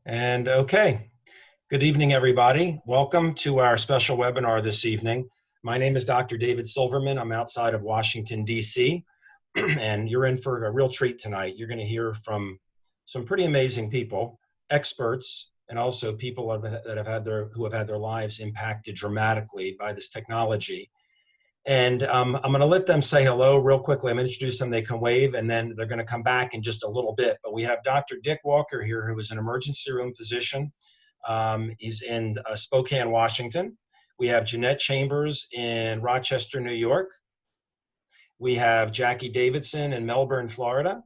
And okay, good evening, everybody. Welcome to our special webinar this evening. My name is Dr. David Silverman. I'm outside of Washington, D.C., and you're in for a real treat tonight. You're going to hear from some pretty amazing people, experts, and also people who have had their lives impacted dramatically by this technology. And I'm going to let them say hello real quickly. I'm going to introduce them. They can wave, and then they're going to come back in just a little bit. But we have Dr. Dick Walker here, who is an emergency room physician. He's in Spokane, Washington. We have Jeanette Chambers in Rochester, New York. We have Jackie Davidson in Melbourne, Florida.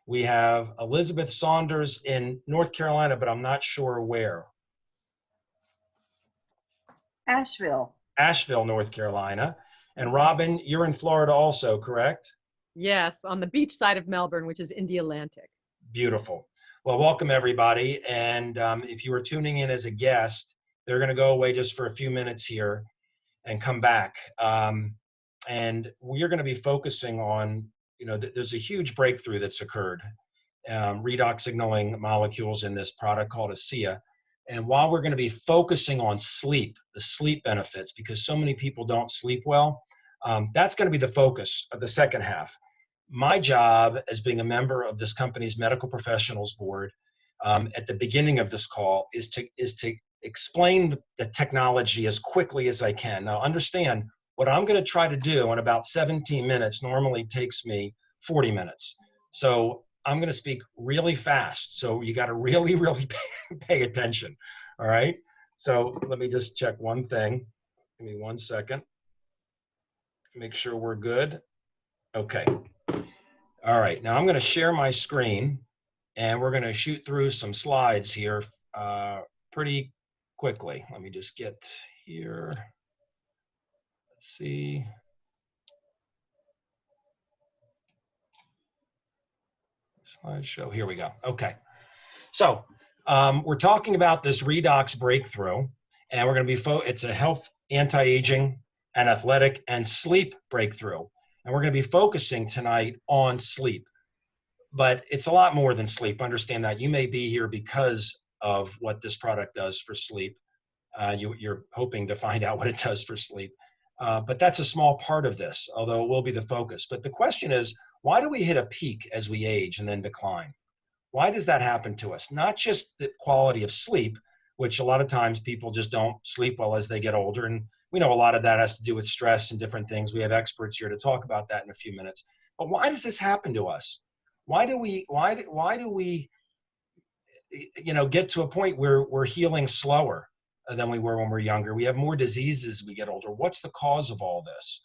We have Elizabeth Saunders in North Carolina, but I'm not sure where. Asheville, North Carolina. And Robin, you're in Florida also, correct? Yes, on the beach side of Melbourne, which is in the Atlantic. Beautiful. Well, welcome everybody. And if you were tuning in as a guest, they're going to go away just for a few minutes here and come back. And we're going to be focusing on, there's a huge breakthrough that's occurred. Redox signaling molecules in this product called Asea. And while we're going to be focusing on sleep, the sleep benefits, because so many people don't sleep well, that's going to be the focus of the second half. My job as being a member of this company's medical professionals board at the beginning of this call is to explain the technology as quickly as I can. Now understand, what I'm going to try to do in about 17 minutes normally takes me 40 minutes. So I'm going to speak really fast. So you got to really, really pay attention. All right. So let me just check one thing. Give me 1 second. Make sure we're good. Okay. All right. Now I'm going to share my screen and we're going to shoot through some slides here pretty quickly. Let me just get here. Let's see. Slideshow. Here we go. Okay. So we're talking about this redox breakthrough, and we're going to be it's a health, anti-aging, and athletic and sleep breakthrough. And we're going to be focusing tonight on sleep. But it's a lot more than sleep. Understand that. You may be here because of what this product does for sleep. You're hoping to find out what it does for sleep. But that's a small part of this, although it will be the focus. But the question is, why do we hit a peak as we age and then decline? Why does that happen to us? Not just the quality of sleep, which a lot of times people just don't sleep well as they get older. And we know a lot of that has to do with stress and different things. We have experts here to talk about that in a few minutes. But why does this happen to us? Why do we get to a point where we're healing slower than we were when we were younger? We have more diseases as we get older. What's the cause of all this?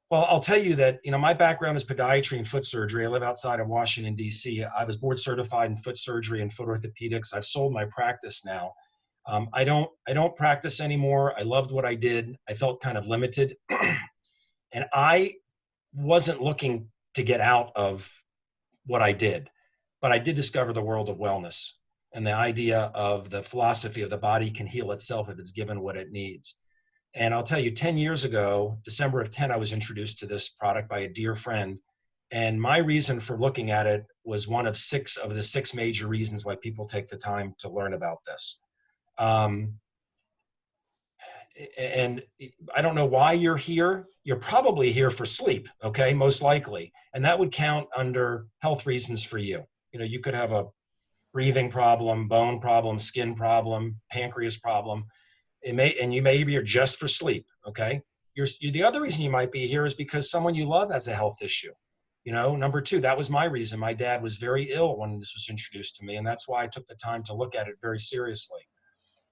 Well, I'll tell you that, my background is podiatry and foot surgery. I live outside of Washington, D.C. I was board certified in foot surgery and foot orthopedics. I've sold my practice now. I don't practice anymore. I loved what I did. I felt kind of limited. And I wasn't looking to get out of what I did, but I did discover the world of wellness and the idea of the philosophy of the body can heal itself if it's given what it needs. And I'll tell you, 10 years ago, December of 10, I was introduced to this product by a dear friend. And my reason for looking at it was one of the six major reasons why people take the time to learn about this. And I don't know why you're here. You're probably here for sleep, okay, most likely. And that would count under health reasons for you. You could have a breathing problem, bone problem, skin problem, pancreas problem. And you may be here just for sleep, okay? The other reason you might be here is because someone you love has a health issue. Number two, that was my reason. My dad was very ill when this was introduced to me, and that's why I took the time to look at it very seriously.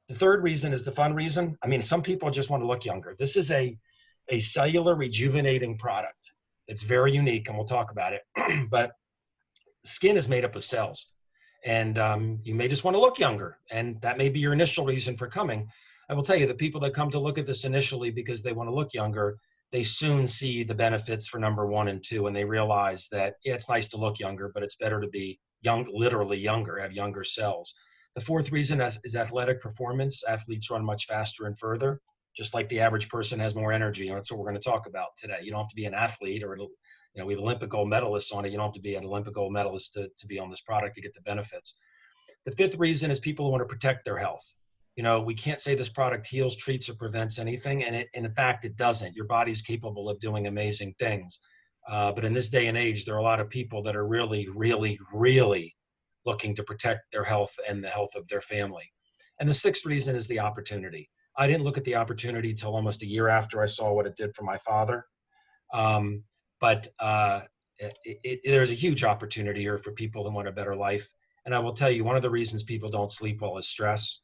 The third reason is the fun reason. Some people just want to look younger. This is a cellular rejuvenating product. It's very unique, and we'll talk about it. But skin is made up of cells, and you may just want to look younger, and that may be your initial reason for coming. I will tell you, the people that come to look at this initially because they want to look younger, they soon see the benefits for number 1 and 2, and they realize that, yeah, it's nice to look younger, but it's better to be young, literally younger, have younger cells. The fourth reason is athletic performance. Athletes run much faster and further, just like the average person has more energy. That's what we're going to talk about today. You don't have to be an athlete or, we have Olympic gold medalists on it. You don't have to be an Olympic gold medalist to be on this product to get the benefits. The fifth reason is people who want to protect their health. You know, we can't say this product heals, treats, or prevents anything, and in fact, it doesn't. Your body's capable of doing amazing things. But in this day and age, there are a lot of people that are really, really, really looking to protect their health and the health of their family. And the sixth reason is the opportunity. I didn't look at the opportunity till almost a year after I saw what it did for my father. But there's a huge opportunity here for people who want a better life. And I will tell you, one of the reasons people don't sleep well is stress.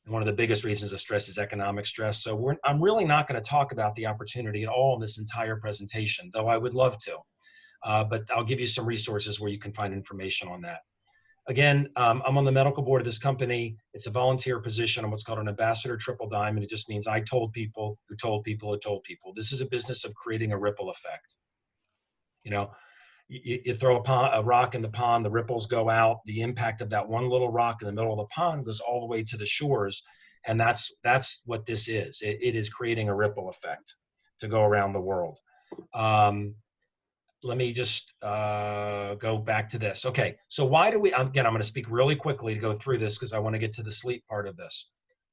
And one of the biggest reasons of stress is economic stress. So I'm really not going to talk about the opportunity at all in this entire presentation, though I would love to. But I'll give you some resources where you can find information on that. Again, I'm on the medical board of this company. It's a volunteer position. I'm what's called an ambassador triple diamond. It just means I told people who told people who told people. This is a business of creating a ripple effect. You know, you throw a rock in the pond, the ripples go out. The impact of that one little rock in the middle of the pond goes all the way to the shores. And that's what this is. It is creating a ripple effect to go around the world. Let me just go back to this. Okay, so why do we, again, I'm going to speak really quickly to go through this because I want to get to the sleep part of this.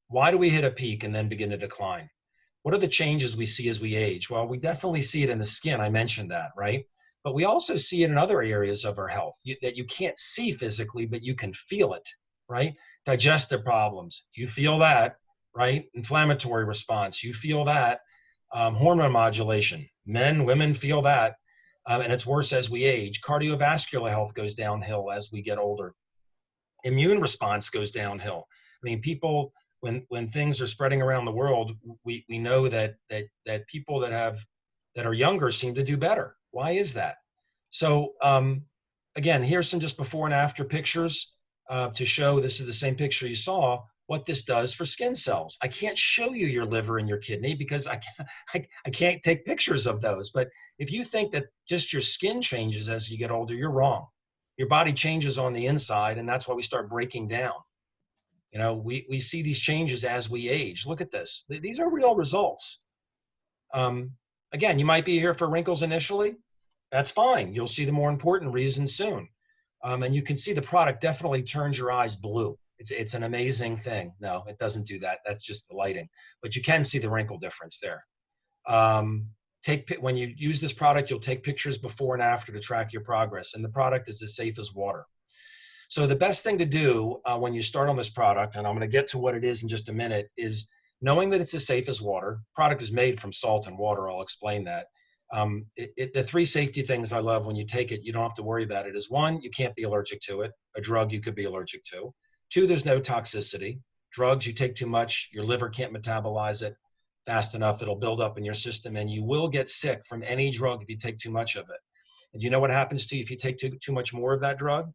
Why do we hit a peak and then begin to decline? What are the changes we see as we age? Well, we definitely see it in the skin. I mentioned that, right? But we also see it in other areas of our health that you can't see physically, but you can feel it, right? Digestive problems, you feel that, right? Inflammatory response, you feel that. Hormone modulation, men, women feel that. And it's worse as we age. Cardiovascular health goes downhill as we get older. Immune response goes downhill. I mean, people, when things are spreading around the world, we know that people that are younger seem to do better. Why is that? So again, here's some just before and after pictures to show this is the same picture you saw, what this does for skin cells. I can't show you your liver and your kidney because I can't take pictures of those. But if you think that just your skin changes as you get older, you're wrong. Your body changes on the inside, and that's why we start breaking down. You know, we see these changes as we age. Look at this. These are real results. Again, you might be here for wrinkles initially. That's fine. You'll see the more important reasons soon. And you can see the product definitely turns your eyes blue. It's an amazing thing. No, it doesn't do that. That's just the lighting. But you can see the wrinkle difference there. When you use this product, you'll take pictures before and after to track your progress. And the product is as safe as water. So the best thing to do when you start on this product, and I'm going to get to what it is in just a minute, is knowing that it's as safe as water. Product is made from salt and water. I'll explain that. The three safety things I love when you take it, you don't have to worry about it, is one, you can't be allergic to it. A drug you could be allergic to. Two, there's no toxicity. Drugs, you take too much, your liver can't metabolize it fast enough. It'll build up in your system, and you will get sick from any drug if you take too much of it. And you know what happens to you if you take too much more of that drug?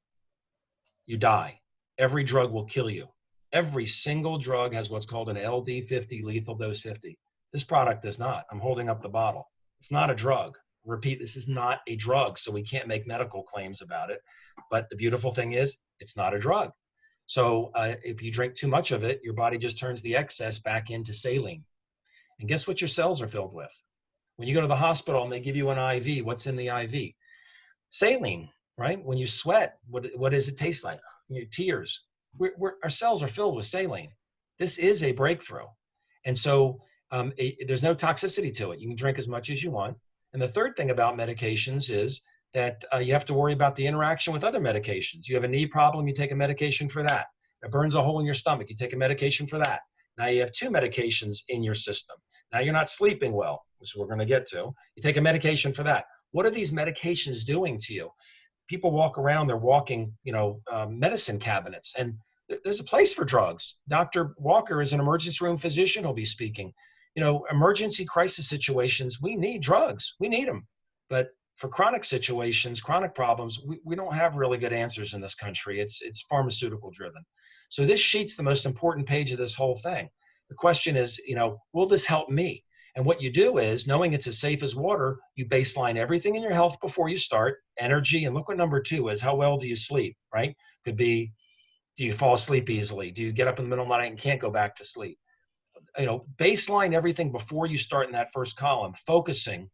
You die. Every drug will kill you. Every single drug has what's called an LD50, lethal dose 50. This product does not. I'm holding up the bottle. It's not a drug. Repeat, this is not a drug, so we can't make medical claims about it. But the beautiful thing is, it's not a drug. So if you drink too much of it, your body just turns the excess back into saline. And guess what your cells are filled with? When you go to the hospital and they give you an IV, what's in the IV? Saline, right? When you sweat, what does it taste like? Your tears. Our cells are filled with saline. This is a breakthrough. And so there's no toxicity to it. You can drink as much as you want. And the third thing about medications is that you have to worry about the interaction with other medications. You have a knee problem, you take a medication for that. It burns a hole in your stomach, you take a medication for that. Now you have two medications in your system. Now you're not sleeping well, which we're going to get to. You take a medication for that. What are these medications doing to you? People walk around, they're walking, medicine cabinets, and there's a place for drugs. Dr. Walker is an emergency room physician who'll be speaking. Emergency crisis situations, we need drugs. We need them. But for chronic situations, chronic problems, we don't have really good answers in this country. It's pharmaceutical driven. So this sheet's the most important page of this whole thing. The question is, will this help me? And what you do is, knowing it's as safe as water, you baseline everything in your health before you start, energy, and look what number 2 is, how well do you sleep, right? Could be, do you fall asleep easily? Do you get up in the middle of the night and can't go back to sleep? Baseline everything before you start in that first column, focusing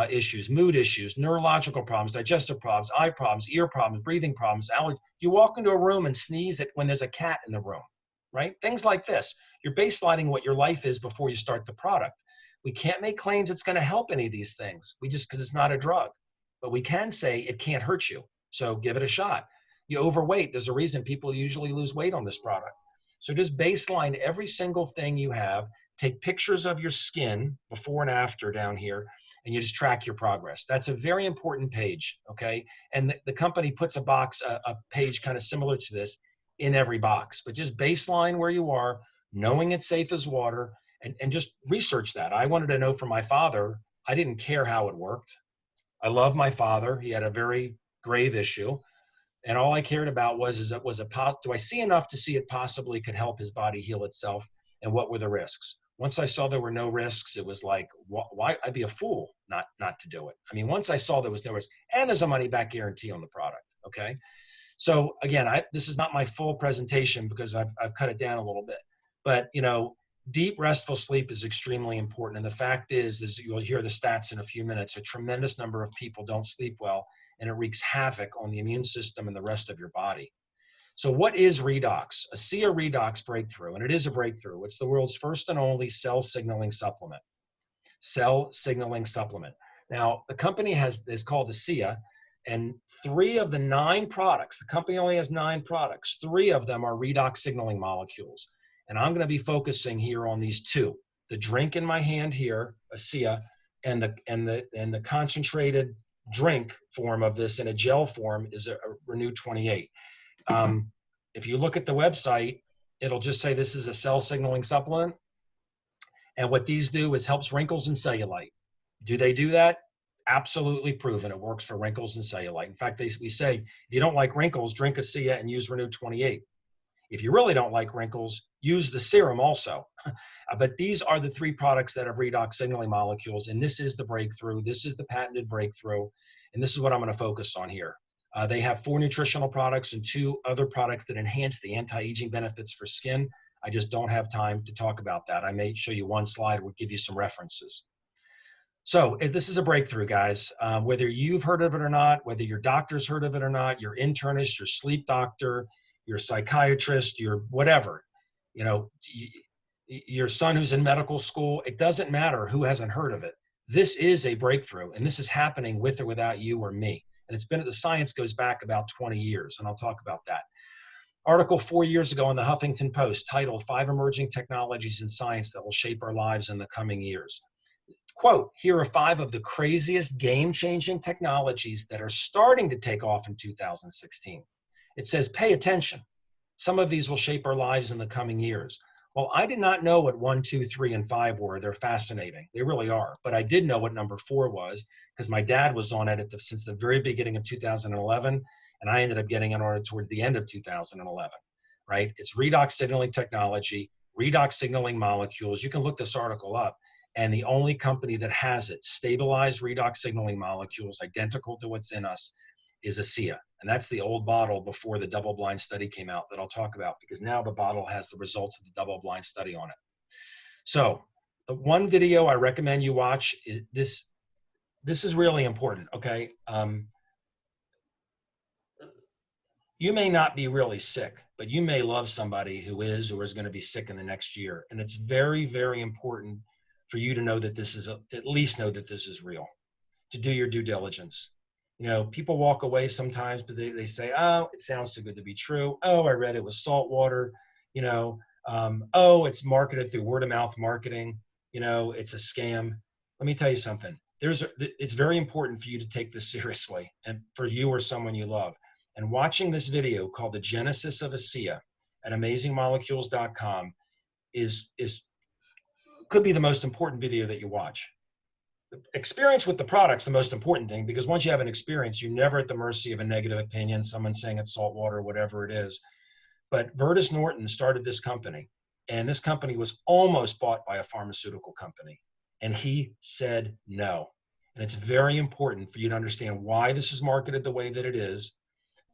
issues, mood issues, neurological problems, digestive problems, eye problems, ear problems, breathing problems, allergies. You walk into a room and sneeze when there's a cat in the room, right? Things like this. You're baselining what your life is before you start the product. We can't make claims it's going to help any of these things. Because it's not a drug. But we can say it can't hurt you. So give it a shot. You overweight. There's a reason people usually lose weight on this product. So just baseline every single thing you have. Take pictures of your skin before and after down here, and you just track your progress. That's a very important page, okay? And the company puts a page kind of similar to this in every box. But just baseline where you are, knowing it's safe as water, and just research that. I wanted to know from my father. I didn't care how it worked. I love my father. He had a very grave issue. And all I cared about do I see enough to see it possibly could help his body heal itself? And what were the risks? Once I saw there were no risks, it was like, why? I'd be a fool not to do it. I mean, once I saw there was no risk, and there's a money back guarantee on the product, okay? So again, this is not my full presentation because I've cut it down a little bit. But, deep restful sleep is extremely important. And the fact is you'll hear the stats in a few minutes, a tremendous number of people don't sleep well, and it wreaks havoc on the immune system and the rest of your body. So what is Redox? Asea Redox breakthrough, and it is a breakthrough. It's the world's first and only cell signaling supplement. Cell signaling supplement. Now, the company is called Asea, and 3 of the 9 products, the company only has 9 products, 3 of them are redox signaling molecules. And I'm going to be focusing here on these 2. The drink in my hand here, Asea, and the concentrated drink form of this in a gel form is a Renew 28. If you look at the website, it'll just say this is a cell signaling supplement. And what these do is helps wrinkles and cellulite. Do they do that? Absolutely proven. It works for wrinkles and cellulite. In fact, we say, if you don't like wrinkles, drink Asea and use Renew 28. If you really don't like wrinkles, use the serum also. But these are the 3 products that have redox signaling molecules, and this is the breakthrough. This is the patented breakthrough, and this is what I'm going to focus on here. They have 4 nutritional products and 2 other products that enhance the anti-aging benefits for skin. I just don't have time to talk about that. I may show you one slide, would give you some references. So this is a breakthrough, guys. Whether you've heard of it or not, whether your doctor's heard of it or not, your internist, your sleep doctor, your psychiatrist, your whatever, your son who's in medical school, it doesn't matter who hasn't heard of it. This is a breakthrough, and this is happening with or without you or me. And the science goes back about 20 years, and I'll talk about that. Article 4 years ago in the Huffington Post titled 5 Emerging Technologies in Science That Will Shape Our Lives in the Coming Years. Quote, here are 5 of the craziest game-changing technologies that are starting to take off in 2016. It says, pay attention. Some of these will shape our lives in the coming years. Well, I did not know what 1, 2, 3, and 5 were. They're fascinating. They really are. But I did know what number 4 was because my dad was on it since the very beginning of 2011, and I ended up getting on it towards the end of 2011, right? It's redox signaling technology, redox signaling molecules. You can look this article up. And the only company that has it, stabilized redox signaling molecules identical to what's in us, is Asea. And that's the old bottle before the double-blind study came out that I'll talk about, because now the bottle has the results of the double-blind study on it. So the one video I recommend you watch is this. This is really important, okay? You may not be really sick, but you may love somebody who is or is going to be sick in the next year. And it's very, very important for you to know that to at least know that this is real, to do your due diligence. People walk away sometimes, but they say, oh, it sounds too good to be true. Oh, I read it was salt water. Oh, it's marketed through word of mouth marketing. It's a scam. Let me tell you something. It's very important for you to take this seriously, and for you or someone you love. And watching this video called The Genesis of Asea at amazingmolecules.com could be the most important video that you watch. The experience with the product's the most important thing, because once you have an experience, you're never at the mercy of a negative opinion, someone saying it's salt water, whatever it is. But Virtus Norton started this company, and this company was almost bought by a pharmaceutical company, and he said no. And it's very important for you to understand why this is marketed the way that it is.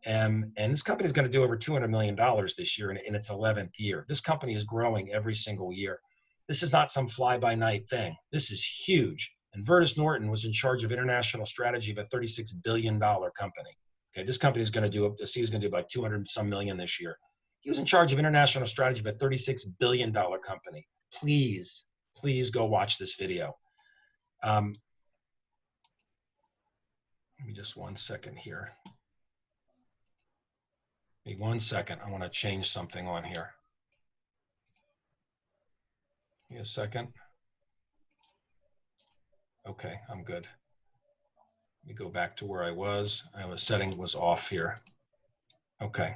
And this company is going to do over $200 million this year in its 11th year. This company is growing every single year. This is not some fly-by-night thing. This is huge. And Vertus Norton was in charge of international strategy of a $36 billion company. Okay, this company is going to do, Asea is going to do about 200 some million this year. He was in charge of international strategy of a $36 billion company. Please, please go watch this video. Give me just 1 second here. Give me 1 second. I want to change something on here. Give me a second. Okay, I'm good. Let me go back to where I was. Setting was off here. Okay.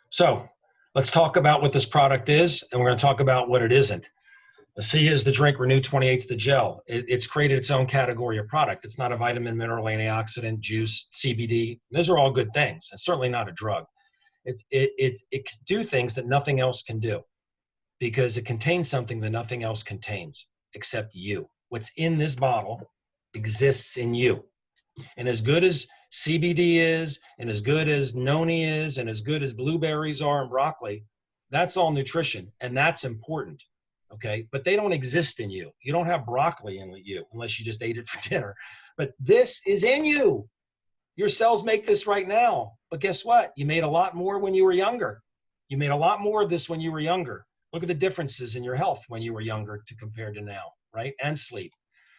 So let's talk about what this product is, and we're going to talk about what it isn't. Asea is the drink, Renew 28's the gel. It's created its own category of product. It's not a vitamin, mineral, antioxidant, juice, CBD. Those are all good things. It's certainly not a drug. It can do things that nothing else can do because it contains something that nothing else contains except you. What's in this bottle exists in you. And as good as CBD is, and as good as noni is, and as good as blueberries are and broccoli, that's all nutrition, and that's important, okay? But they don't exist in you. You don't have broccoli in you unless you just ate it for dinner. But this is in you. Your cells make this right now. But guess what? You made a lot more when you were younger. You made a lot more of this when you were younger. Look at the differences in your health when you were younger to compared to now, right? And sleep.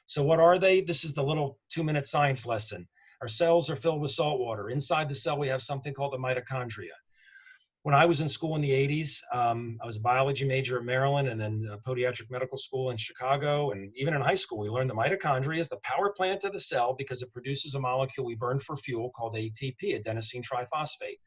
So what are they? This is the little 2-minute science lesson. Our cells are filled with salt water. Inside the cell, we have something called the mitochondria. When I was in school in the 80s, I was a biology major at Maryland and then podiatric medical school in Chicago. And even in high school, we learned the mitochondria is the power plant of the cell because it produces a molecule we burn for fuel called ATP, adenosine triphosphate.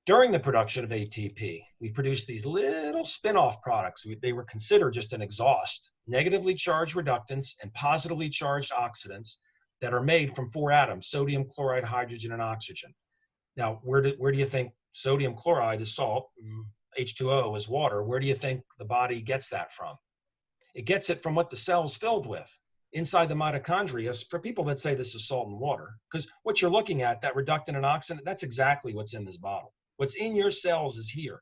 During the production of ATP, we produced these little spin-off products. They were considered just an exhaust, negatively charged reductants and positively charged oxidants that are made from 4 atoms, sodium, chloride, hydrogen, and oxygen. Now, where do you think sodium chloride is salt, H2O is water? Where do you think the body gets that from? It gets it from what the cell's filled with. Inside the mitochondria, for people that say this is salt and water, because what you're looking at, that reductant and oxidant, that's exactly what's in this bottle. What's in your cells is here.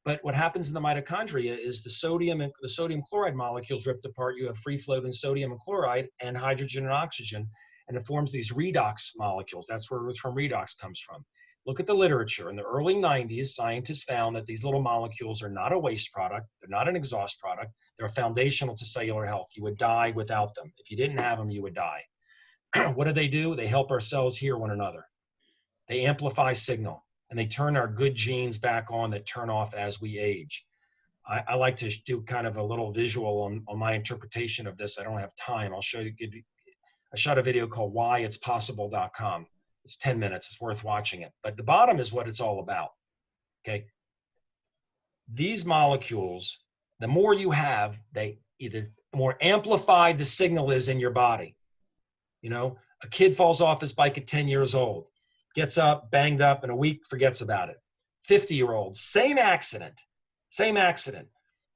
But what happens in the mitochondria is the sodium chloride molecules ripped apart. You have free floating sodium and chloride and hydrogen and oxygen, and it forms these redox molecules. That's where the term redox comes from. Look at the literature. In the early 90s, scientists found that these little molecules are not a waste product. They're not an exhaust product. They're foundational to cellular health. You would die without them. If you didn't have them, you would die. What do? They help our cells hear one another. They amplify signal. And they turn our good genes back on that turn off as we age. I like to do kind of a little visual on my interpretation of this. I don't have time. I'll show you. I shot a video called whyitspossible.com. It's 10 minutes. It's worth watching it. But the bottom is what it's all about. Okay. These molecules, the more you have, the more amplified the signal is in your body. You know, a kid falls off his bike at 10 years old. Gets up, banged up, in a week, forgets about it. 50-year-old, same accident,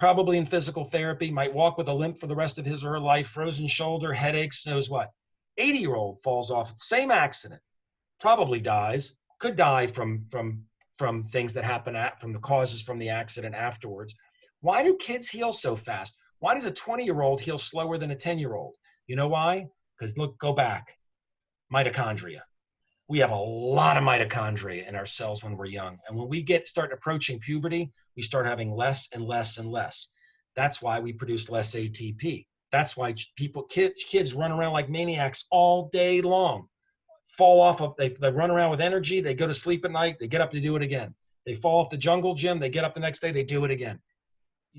probably in physical therapy, might walk with a limp for the rest of his or her life, frozen shoulder, headaches, knows what. 80-year-old falls off, same accident, probably dies, could die from things that happen from the causes from the accident afterwards. Why do kids heal so fast? Why does a 20-year-old heal slower than a 10-year-old? You know why? Because look, go back, mitochondria. We have a lot of mitochondria in our cells when we're young. And when we start approaching puberty, we start having less and less and less. That's why we produce less ATP. That's why kids run around like maniacs all day long. Fall off of, they run around with energy, they go to sleep at night, they get up to do it again. They fall off the jungle gym, they get up the next day, they do it again.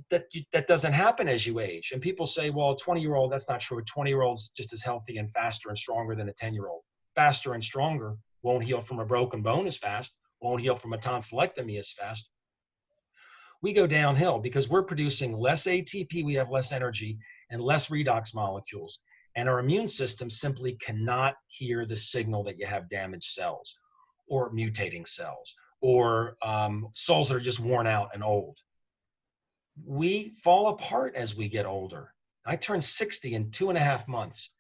That doesn't happen as you age. And people say, well, a 20-year-old, that's not true. A 20-year-old's just as healthy and faster and stronger than a 10-year-old. Faster and stronger, won't heal from a broken bone as fast, won't heal from a tonsillectomy as fast. We go downhill because we're producing less ATP, we have less energy and less redox molecules. And our immune system simply cannot hear the signal that you have damaged cells or mutating cells or cells that are just worn out and old. We fall apart as we get older. I turned 60 in 2.5 months.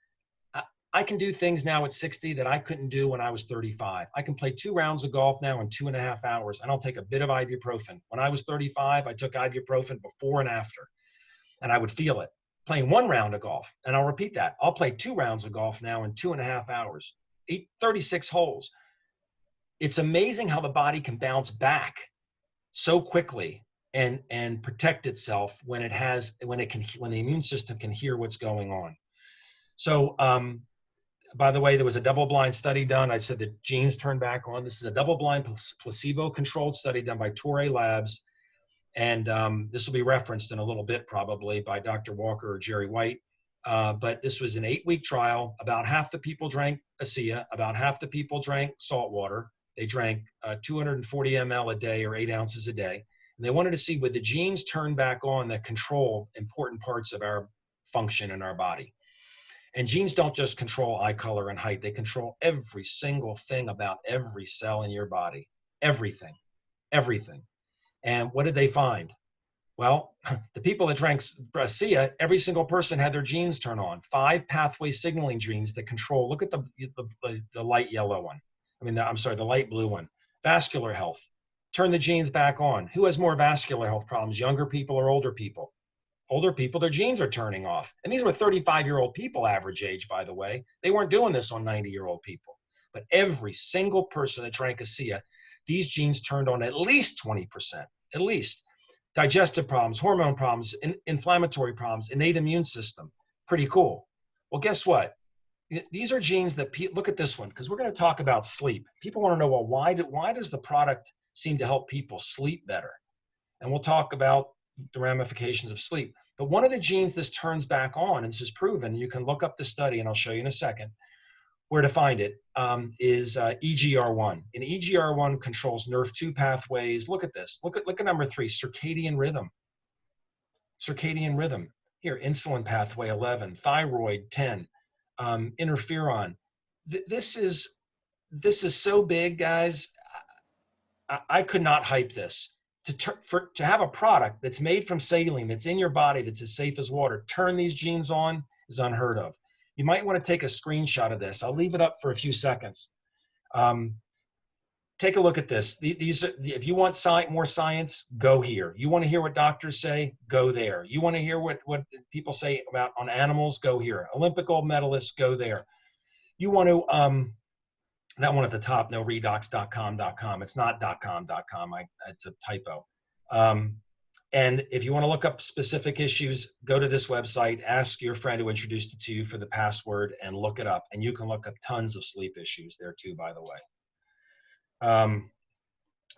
I can do things now at 60 that I couldn't do when I was 35. I can play 2 rounds of golf now in 2.5 hours. I don't take a bit of ibuprofen. When I was 35, I took ibuprofen before and after, and I would feel it. playing 1 round of golf. And I'll repeat that. I'll play 2 rounds of golf now in 2.5 hours, 36 holes. It's amazing how the body can bounce back so quickly and protect itself when the immune system can hear what's going on. So, by the way, there was a double-blind study done. I said that genes turn back on. This is a double-blind placebo-controlled study done by Torrey Labs. And this will be referenced in a little bit probably by Dr. Walker or Jerry White. But this was an 8-week trial. About half the people drank Asea. About half the people drank salt water. They drank 240 ml a day or 8 ounces a day. And they wanted to see would the genes turn back on that control important parts of our function in our body. And genes don't just control eye color and height. They control every single thing about every cell in your body. Everything. Everything. And what did they find? Well, the people that drank Asea, every single person had their genes turn on. 5 pathway signaling genes that control. Look at the light yellow one. The light blue one. Vascular health. Turn the genes back on. Who has more vascular health problems, younger people or older people? Older people, their genes are turning off. And these were 35-year-old people average age, by the way. They weren't doing this on 90-year-old people. But every single person that drank Asea, these genes turned on at least 20%, at least. Digestive problems, hormone problems, inflammatory problems, innate immune system. Pretty cool. Well, guess what? These are genes that, look at this one, because we're going to talk about sleep. People want to know, well, why does the product seem to help people sleep better? And we'll talk about the ramifications of sleep. But one of the genes this turns back on, and this is proven, you can look up the study, and I'll show you in a second where to find it, is EGR1. And EGR1 controls NRF2 pathways. Look at this. Look at number 3, circadian rhythm. Circadian rhythm. Here, insulin pathway 11, thyroid 10, interferon. This is so big, guys. I could not hype this. To have a product that's made from saline, that's in your body, that's as safe as water, turn these genes on is unheard of. You might want to take a screenshot of this. I'll leave it up for a few seconds. Take a look at this. If you want more science, go here. You want to hear what doctors say, go there. You want to hear what people say about on animals, go here. Olympic gold medalists, go there. You want to, that one at the top, no, redox.com.com. It's not .com. It's a typo. And if you want to look up specific issues, go to this website, ask your friend who introduced it to you for the password and look it up. And you can look up tons of sleep issues there too, by the way.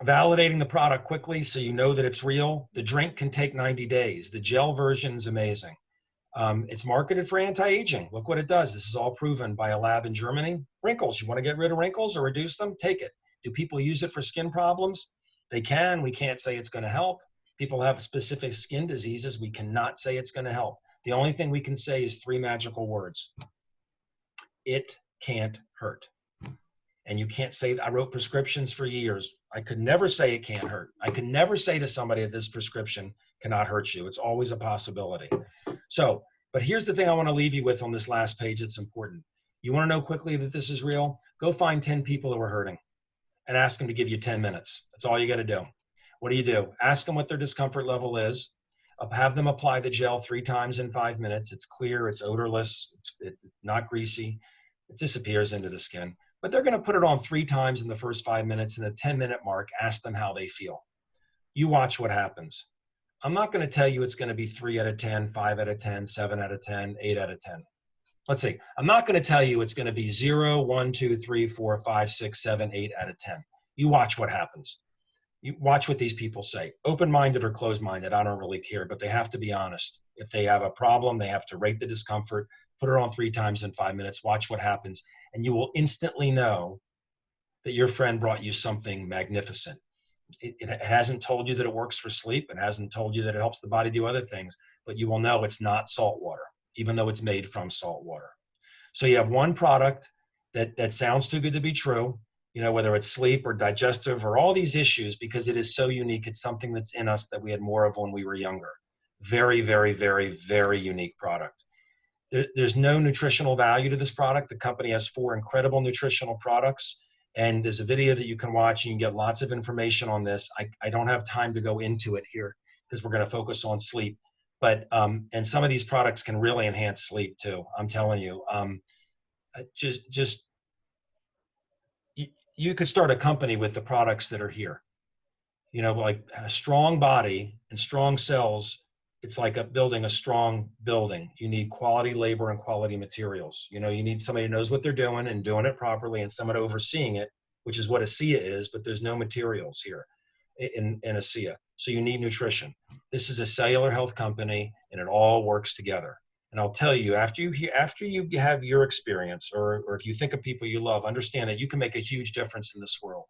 Validating the product quickly so you know that it's real. The drink can take 90 days. The gel version is amazing. It's marketed for anti-aging. Look what it does. This is all proven by a lab in Germany. Wrinkles, you want to get rid of wrinkles or reduce them? Take it. Do people use it for skin problems? They can. We can't say it's going to help. People have specific skin diseases. We cannot say it's going to help. The only thing we can say is 3 magical words. It can't hurt. And you can't say, I wrote prescriptions for years. I could never say it can't hurt. I could never say to somebody that this prescription cannot hurt you. It's always a possibility. So, but here's the thing I want to leave you with on this last page. It's important. You want to know quickly that this is real? Go find 10 people who are hurting and ask them to give you 10 minutes. That's all you got to do. What do? Ask them what their discomfort level is. Have them apply the gel 3 times in 5 minutes. It's clear, it's odorless, it's not greasy. It disappears into the skin. But they're going to put it on 3 times in the first 5 minutes. And the 10-minute mark, ask them how they feel. You watch what happens. I'm not going to tell you it's going to be 3 out of 10, 5 out of 10, 7 out of 10, 8 out of 10. Let's see. I'm not going to tell you it's going to be 0, 1, 2, 3, 4, 5, 6, 7, 8 out of 10. You watch what happens. You watch what these people say. Open-minded or closed-minded, I don't really care, but they have to be honest. If they have a problem, they have to rate the discomfort, put it on 3 times in 5 minutes, watch what happens, and you will instantly know that your friend brought you something magnificent. It hasn't told you that it works for sleep. It hasn't told you that it helps the body do other things, but you will know it's not salt water, even though it's made from salt water. So you have one product that sounds too good to be true, you know, whether it's sleep or digestive or all these issues, because it is so unique. It's something that's in us that we had more of when we were younger. Very, very, very, very unique product. There's no nutritional value to this product. The company has 4 incredible nutritional products. And there's a video that you can watch and you can get lots of information on this. I don't have time to go into it here because we're going to focus on sleep. But and some of these products can really enhance sleep too. I'm telling you. Just you could start a company with the products that are here. You know, like a strong body and strong cells. It's like building a strong building. You need quality labor and quality materials. You know, you need somebody who knows what they're doing and doing it properly, and someone overseeing it, which is what Asea is. But there's no materials here in Asea. So you need nutrition. This is a cellular health company, and it all works together. And I'll tell you, after you have your experience, or if you think of people you love, understand that you can make a huge difference in this world.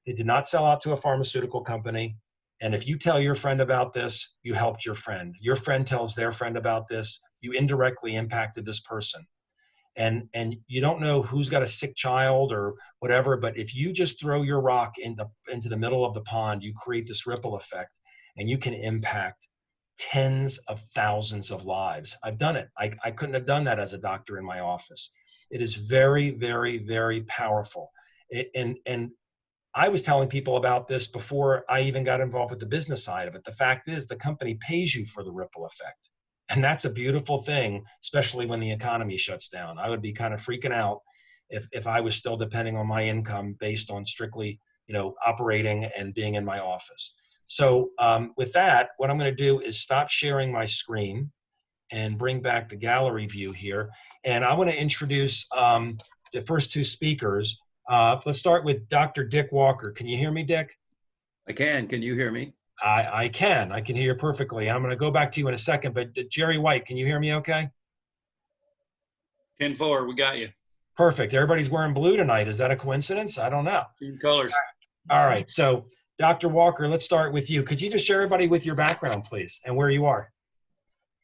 They did not sell out to a pharmaceutical company. And if you tell your friend about this, you helped your friend. Your friend tells their friend about this, you indirectly impacted this person. And you don't know who's got a sick child or whatever, but if you just throw your rock into the middle of the pond, you create this ripple effect, and you can impact tens of thousands of lives. I've done it. I couldn't have done that as a doctor in my office. It is very, very, very powerful. And I was telling people about this before I even got involved with the business side of it. The fact is, the company pays you for the ripple effect. And that's a beautiful thing, especially when the economy shuts down. I would be kind of freaking out if I was still depending on my income based on strictly, operating and being in my office. So with that, what I'm going to do is stop sharing my screen and bring back the gallery view here. And I want to introduce the first two speakers. Let's start with Dr. Dick Walker. Can you hear me, Dick? I can. Can you hear me? I can. I can hear you perfectly. I'm going to go back to you in a second, but Jerry White, can you hear me okay? 10-4, we got you. Perfect. Everybody's wearing blue tonight. Is that a coincidence? I don't know. Team colors. All right. So, Dr. Walker, let's start with you. Could you just share everybody with your background, please, and where you are?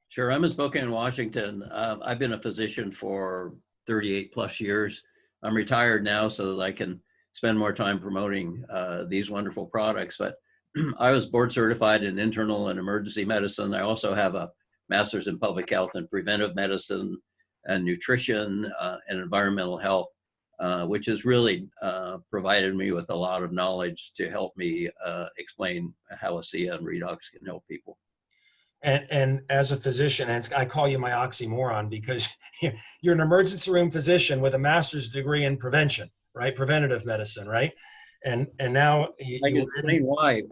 Sure. I'm in Spokane, Washington. I've been a physician for 38 plus years. I'm retired now so that I can spend more time promoting these wonderful products. But I was board certified in internal and emergency medicine. I also have a master's in public health and preventive medicine and nutrition and environmental health, which has really provided me with a lot of knowledge to help me explain how Asea and Redox can help people. And as a physician, and I call you my oxymoron because you're an emergency room physician with a master's degree in prevention, right? Preventative medicine, right? And now I can explain why.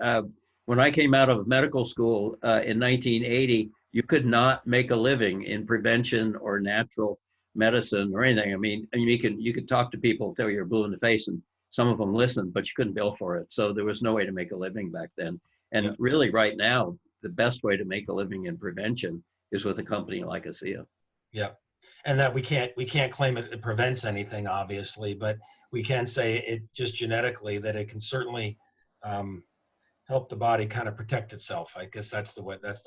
When I came out of medical school in 1980, you could not make a living in prevention or natural medicine or anything. I mean, you could talk to people till you're blue in the face, and some of them listened, but you couldn't bill for it. So there was no way to make a living back then. And really, right now, the best way to make a living in prevention is with a company like Asea. Yeah, and that we can't claim it prevents anything, obviously, but we can say it just genetically that it can certainly help the body kind of protect itself. I guess that's the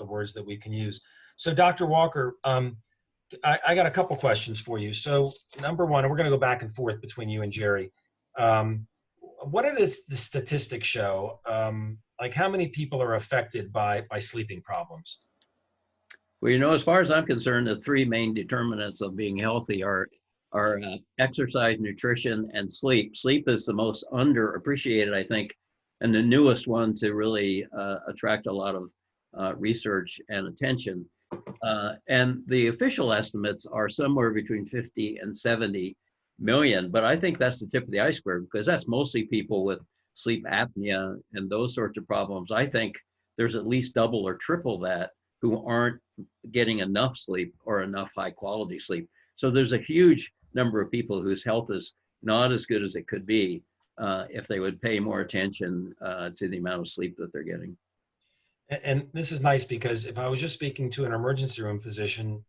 words that we can use. So, Dr. Walker, I got a couple questions for you. So, number one, and we're going to go back and forth between you and Jerry. What do the statistics show? Like how many people are affected by sleeping problems? Well, as far as I'm concerned, the three main determinants of being healthy are exercise, nutrition, and sleep. Sleep is the most underappreciated, I think, and the newest one to really attract a lot of research and attention. And the official estimates are somewhere between 50 and 70 million, but I think that's the tip of the iceberg because that's mostly people with sleep apnea and those sorts of problems. I think there's at least double or triple that who aren't getting enough sleep or enough high quality sleep. So there's a huge number of people whose health is not as good as it could be if they would pay more attention to the amount of sleep that they're getting. And this is nice because if I was just speaking to an emergency room physician,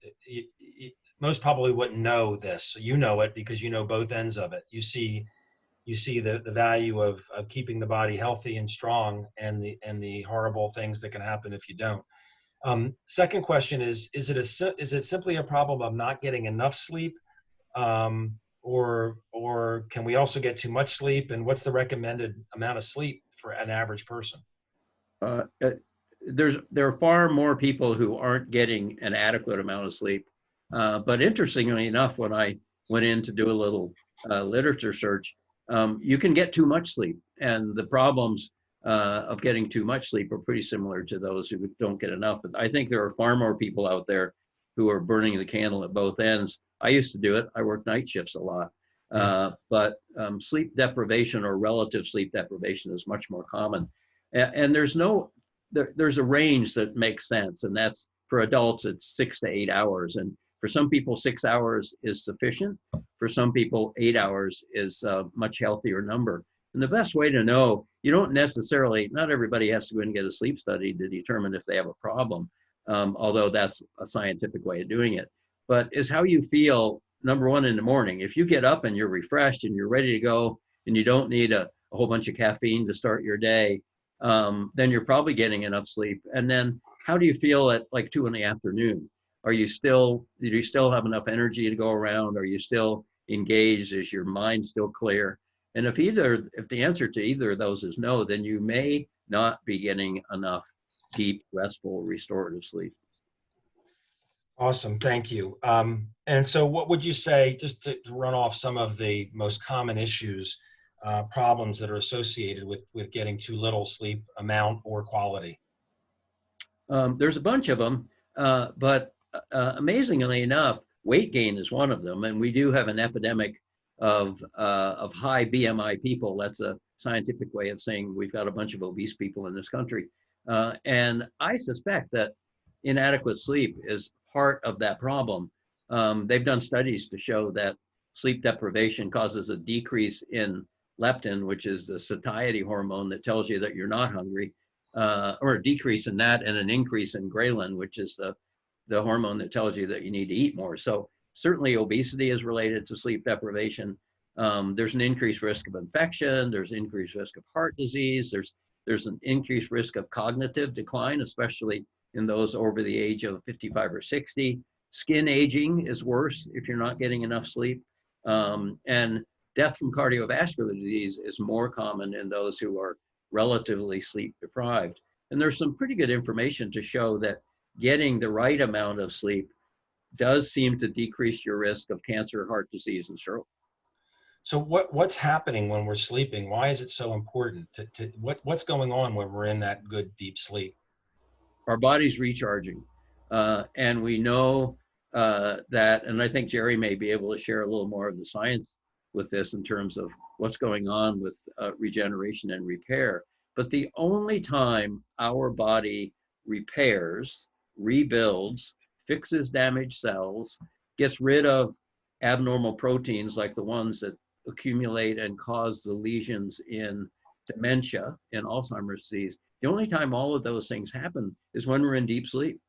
most probably wouldn't know this. You know it because you know both ends of it. You see the value of keeping the body healthy and strong, and the horrible things that can happen if you don't. Second question is it simply a problem of not getting enough sleep, or can we also get too much sleep? And what's the recommended amount of sleep for an average person? There are far more people who aren't getting an adequate amount of sleep. But interestingly enough, when I went in to do a little literature search, you can get too much sleep. And the problems of getting too much sleep are pretty similar to those who don't get enough. But I think there are far more people out there who are burning the candle at both ends. I used to do it. I worked night shifts a lot. But sleep deprivation or relative sleep deprivation is much more common. And there's a range that makes sense. And that's for adults, it's 6 to 8 hours. And for some people, 6 hours is sufficient. For some people, 8 hours is a much healthier number. And the best way to know, you don't necessarily, not everybody has to go and get a sleep study to determine if they have a problem, although that's a scientific way of doing it, but is how you feel, number one, in the morning. If you get up and you're refreshed and you're ready to go and you don't need a whole bunch of caffeine to start your day, then you're probably getting enough sleep. And then how do you feel at like 2 in the afternoon? Do you still have enough energy to go around? Are you still engaged? Is your mind still clear? And if the answer to either of those is no, then you may not be getting enough deep, restful, restorative sleep. Awesome, thank you. And so what would you say, just to run off some of the most common issues, problems that are associated with getting too little sleep amount or quality? There's a bunch of them, but amazingly enough, weight gain is one of them. And we do have an epidemic of high BMI people. That's a scientific way of saying we've got a bunch of obese people in this country. And I suspect that inadequate sleep is part of that problem. They've done studies to show that sleep deprivation causes a decrease in leptin, which is the satiety hormone that tells you that you're not hungry, or a decrease in that and an increase in ghrelin, which is the hormone that tells you that you need to eat more. So certainly obesity is related to sleep deprivation. There's an increased risk of infection. There's increased risk of heart disease. There's an increased risk of cognitive decline, especially in those over the age of 55 or 60. Skin aging is worse if you're not getting enough sleep. And death from cardiovascular disease is more common in those who are relatively sleep deprived. And there's some pretty good information to show that getting the right amount of sleep does seem to decrease your risk of cancer, heart disease, and stroke. So what's happening when we're sleeping? Why is it so important? What's going on when we're in that good deep sleep? Our body's recharging. And we know that, and I think Jerry may be able to share a little more of the science with this in terms of what's going on with regeneration and repair. But the only time our body repairs, rebuilds, fixes damaged cells, gets rid of abnormal proteins like the ones that accumulate and cause the lesions in dementia and Alzheimer's disease, the only time all of those things happen is when we're in deep sleep.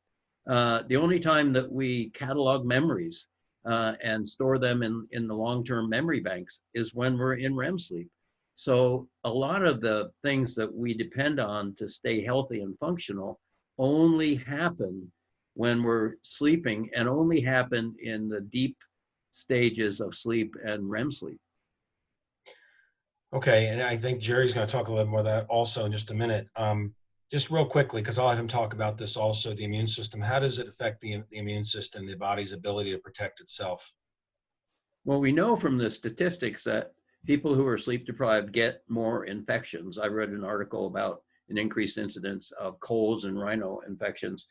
The only time that we catalog memories and store them in the long-term memory banks is when we're in REM sleep. So a lot of the things that we depend on to stay healthy and functional only happen when we're sleeping and only happen in the deep stages of sleep and REM sleep. Okay, and I think Jerry's going to talk a little more of that also in just a minute. Just real quickly, because I'll have him talk about this also, the immune system. How does it affect the immune system, the body's ability to protect itself? Well, we know from the statistics that people who are sleep deprived get more infections. I read an article about an increased incidence of colds and rhino infections.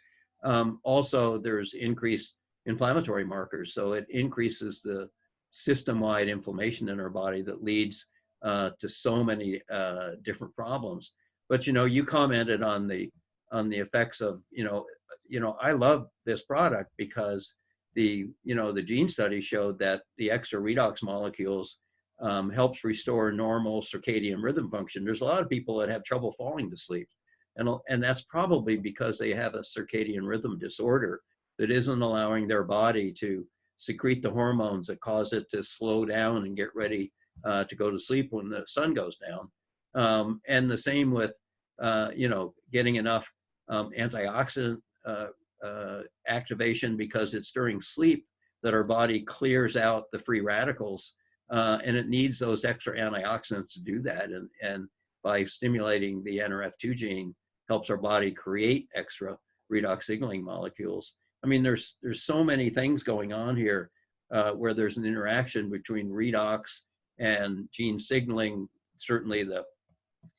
Also, there's increased inflammatory markers. So it increases the system-wide inflammation in our body that leads to so many different problems. But you commented on the effects of I love this product because the gene study showed that the extra redox molecules helps restore normal circadian rhythm function. There's a lot of people that have trouble falling to sleep, and that's probably because they have a circadian rhythm disorder that isn't allowing their body to secrete the hormones that cause it to slow down and get ready to go to sleep when the sun goes down. And the same with getting enough antioxidant activation, because it's during sleep that our body clears out the free radicals, and it needs those extra antioxidants to do that. And by stimulating the NRF2 gene helps our body create extra redox signaling molecules. I mean, there's so many things going on here where there's an interaction between redox and gene signaling. Certainly the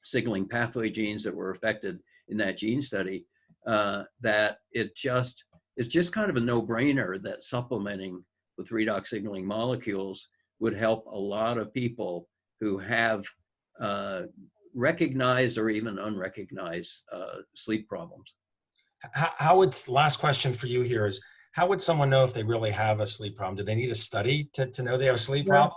signaling pathway genes that were affected in that gene study, that it's just kind of a no-brainer that supplementing with redox signaling molecules would help a lot of people who have recognized or even unrecognized sleep problems. How would, last question for you here is, how would someone know if they really have a sleep problem? Do they need a study to know they have a sleep problem?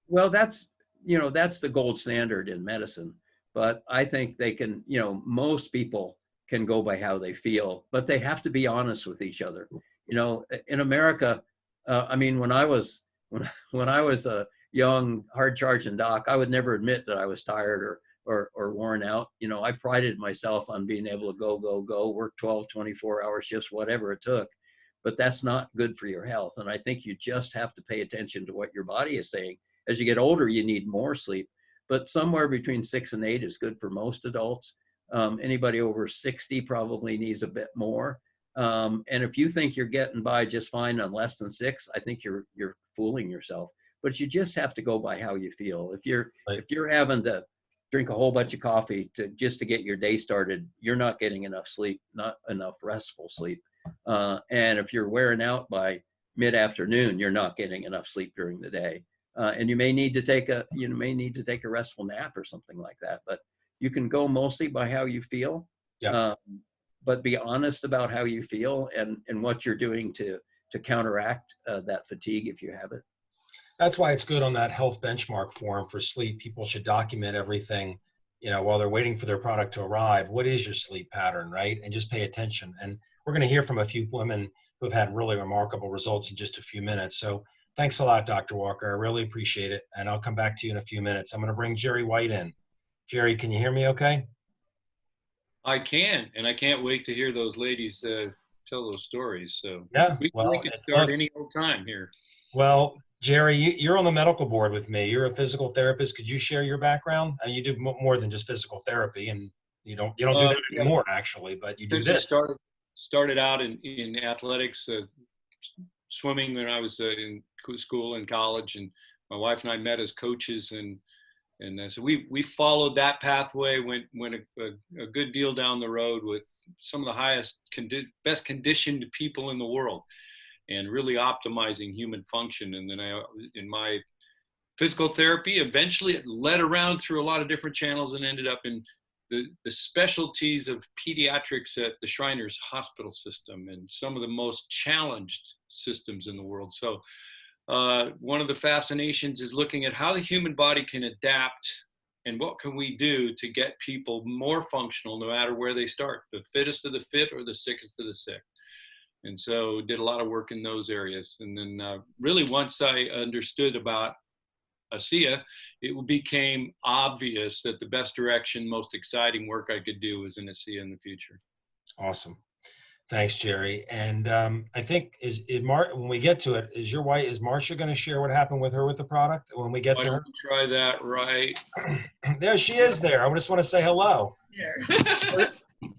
Well, that's the gold standard in medicine. But I think they can, most people can go by how they feel, but they have to be honest with each other. In America, I mean, when I was a young, hard-charging doc, I would never admit that I was tired or worn out. I prided myself on being able to go, work 12, 24-hour shifts, whatever it took. But that's not good for your health. And I think you just have to pay attention to what your body is saying. As you get older, you need more sleep, but somewhere between 6 and 8 is good for most adults. Anybody over 60 probably needs a bit more. And if you think you're getting by just fine on less than 6, I think you're fooling yourself. But you just have to go by how you feel. If you're having to drink a whole bunch of coffee just to get your day started, you're not getting enough sleep, not enough restful sleep. And if you're wearing out by mid-afternoon, you're not getting enough sleep during the day. And you may need to take a restful nap or something like that. But you can go mostly by how you feel. Yeah. But be honest about how you feel and what you're doing to counteract that fatigue if you have it. That's why it's good on that health benchmark form for sleep. People should document everything, while they're waiting for their product to arrive. What is your sleep pattern, right? And just pay attention. And we're going to hear from a few women who have had really remarkable results in just a few minutes. So thanks a lot, Dr. Walker. I really appreciate it. And I'll come back to you in a few minutes. I'm going to bring Jerry White in. Jerry, can you hear me okay? I can, and I can't wait to hear those ladies tell those stories. So yeah, we can start any old time here. Well, Jerry, you're on the medical board with me. You're a physical therapist. Could you share your background? You do more than just physical therapy, and you don't do that anymore, actually. But you do this. Started out in athletics, swimming when I was in school and college, and my wife and I met as coaches, and so we followed that pathway. Went a good deal down the road with some of the highest, best conditioned people in the world, and really optimizing human function. And then in my physical therapy, eventually it led around through a lot of different channels and ended up in the specialties of pediatrics at the Shriners Hospital System and some of the most challenged systems in the world. So one of the fascinations is looking at how the human body can adapt and what can we do to get people more functional no matter where they start, the fittest of the fit or the sickest of the sick. And so did a lot of work in those areas. And then really once I understood about Asea, it became obvious that the best direction, most exciting work I could do was in Asea in the future. Awesome. Thanks, Jerry. And I think when we get to it, is Marcia going to share what happened with her with the product when we get to her? Try that right. There she is there. I just want to say hello. Here.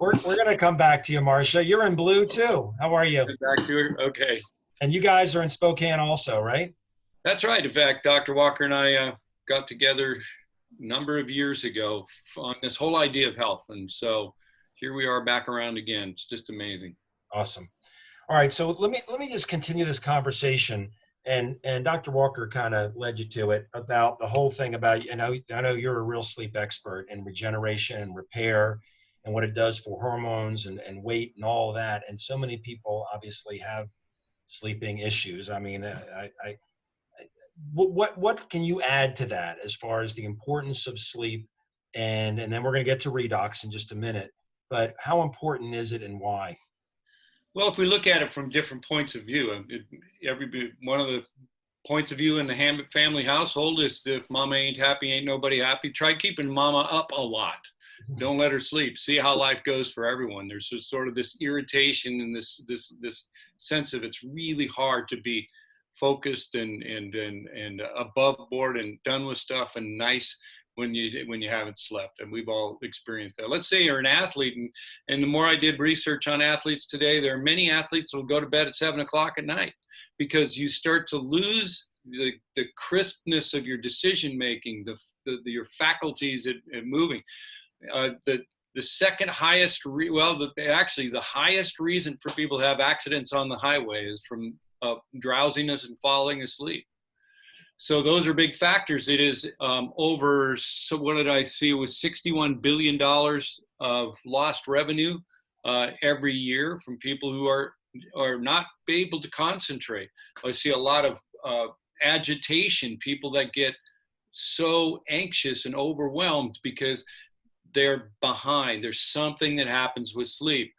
We're going to come back to you, Marcia. You're in blue too. How are you? Back to her. Okay. And you guys are in Spokane also, right? That's right. In fact, Dr. Walker and I got together a number of years ago on this whole idea of health. And so here we are back around again. It's just amazing. Awesome. All right. So let me just continue this conversation. And Dr. Walker kind of led you to it about the whole thing about, I know you're a real sleep expert in regeneration and repair and what it does for hormones and weight and all of that. And so many people obviously have sleeping issues. I mean, what can you add to that as far as the importance of sleep? And then we're going to get to redox in just a minute, but how important is it and why? Well, if we look at it from different points of view, one of the points of view in the family household is if mama ain't happy, ain't nobody happy. Try keeping mama up a lot. Don't let her sleep. See how life goes for everyone. There's just sort of this irritation and this sense of it's really hard to be focused and above board and done with stuff and nice when you haven't slept. And we've all experienced that. Let's say you're an athlete, and the more I did research on athletes today, there are many athletes who will go to bed at 7 o'clock at night because you start to lose the crispness of your decision making, your faculties at moving. The second highest, actually the highest reason for people to have accidents on the highway is from drowsiness and falling asleep. So those are big factors. It is so what did I see? It was $61 billion of lost revenue every year from people who are not able to concentrate. I see a lot of agitation, people that get so anxious and overwhelmed because they're behind. There's something that happens with sleep.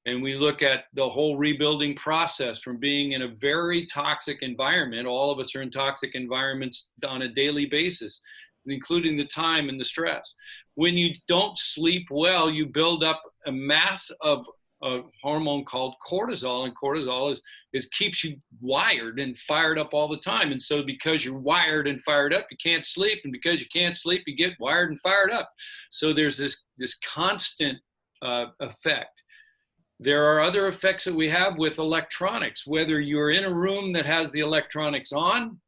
And we look at the whole rebuilding process from being in a very toxic environment. All of us are in toxic environments on a daily basis, including the time and the stress. When you don't sleep well, you build up a mass of a hormone called cortisol, and cortisol is keeps you wired and fired up all the time. And so because you're wired and fired up, you can't sleep, and because you can't sleep, you get wired and fired up. So there's this constant effect. There are other effects that we have with electronics, whether you're in a room that has the electronics on,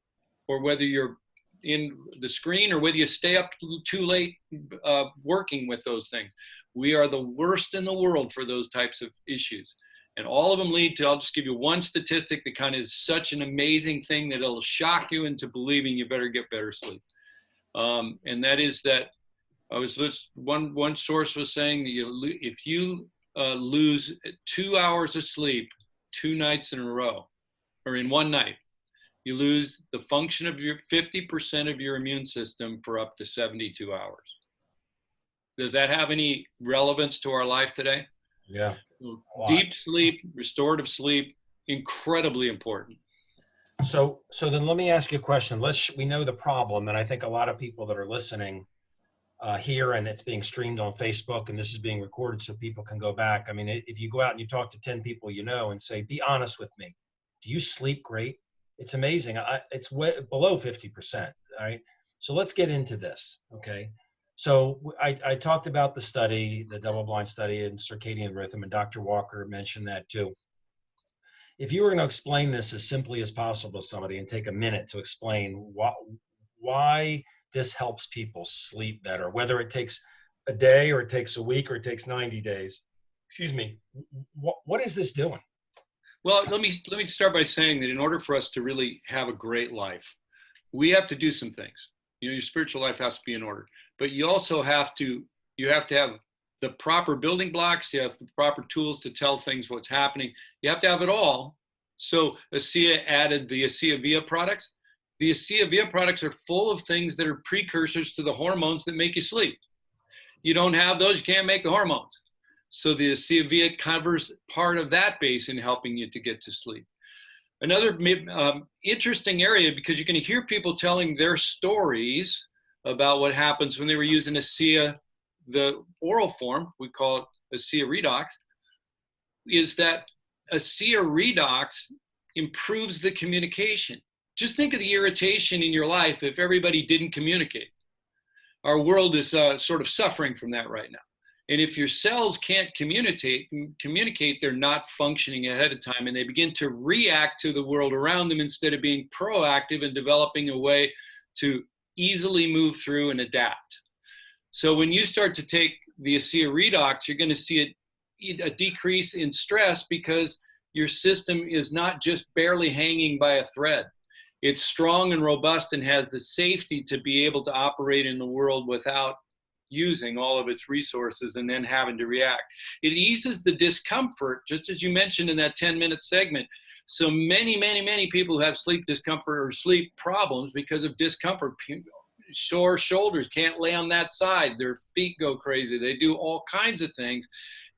or whether you're in the screen, or whether you stay up too late working with those things. We are the worst in the world for those types of issues. And all of them lead to, I'll just give you one statistic that kind of is such an amazing thing that it'll shock you into believing you better get better sleep. And that is that one source was saying that if you lose 2 hours of sleep 2 nights in a row, or in one night, you lose the function of your 50% of your immune system for up to 72 hours. Does that have any relevance to our life today? Yeah. Deep sleep, restorative sleep, incredibly important. So then let me ask you a question. We know the problem, and I think a lot of people that are listening here, and it's being streamed on Facebook, and this is being recorded so people can go back. I mean, if you go out and you talk to 10 people you know and say, be honest with me, do you sleep great? It's amazing. It's way below 50%. All right. So let's get into this. Okay. So I talked about the study, the double-blind study in circadian rhythm, and Dr. Walker mentioned that too. If you were going to explain this as simply as possible to somebody and take a minute to explain why this helps people sleep better, whether it takes a day or it takes a week or it takes 90 days, excuse me, what is this doing? Well, let me start by saying that in order for us to really have a great life, we have to do some things. Your spiritual life has to be in order, but you also have to have the proper building blocks. You have the proper tools to tell things what's happening. You have to have it all. So Asea added the Asea Via products. The Asea Via products are full of things that are precursors to the hormones that make you sleep. You don't have those, you can't make the hormones. So the Asea Via covers part of that base in helping you to get to sleep. Another interesting area, because you're going to hear people telling their stories about what happens when they were using Asea, the oral form, we call it Asea Redox, is that Asea Redox improves the communication. Just think of the irritation in your life if everybody didn't communicate. Our world is sort of suffering from that right now. And if your cells can't communicate, they're not functioning ahead of time, and they begin to react to the world around them instead of being proactive and developing a way to easily move through and adapt. So when you start to take the Asea Redox, you're going to see a decrease in stress because your system is not just barely hanging by a thread. It's strong and robust and has the safety to be able to operate in the world without using all of its resources and then having to react. It eases the discomfort, just as you mentioned in that 10-minute segment. So many people who have sleep discomfort or sleep problems because of discomfort, sore shoulders, can't lay on that side, their feet go crazy, they do all kinds of things.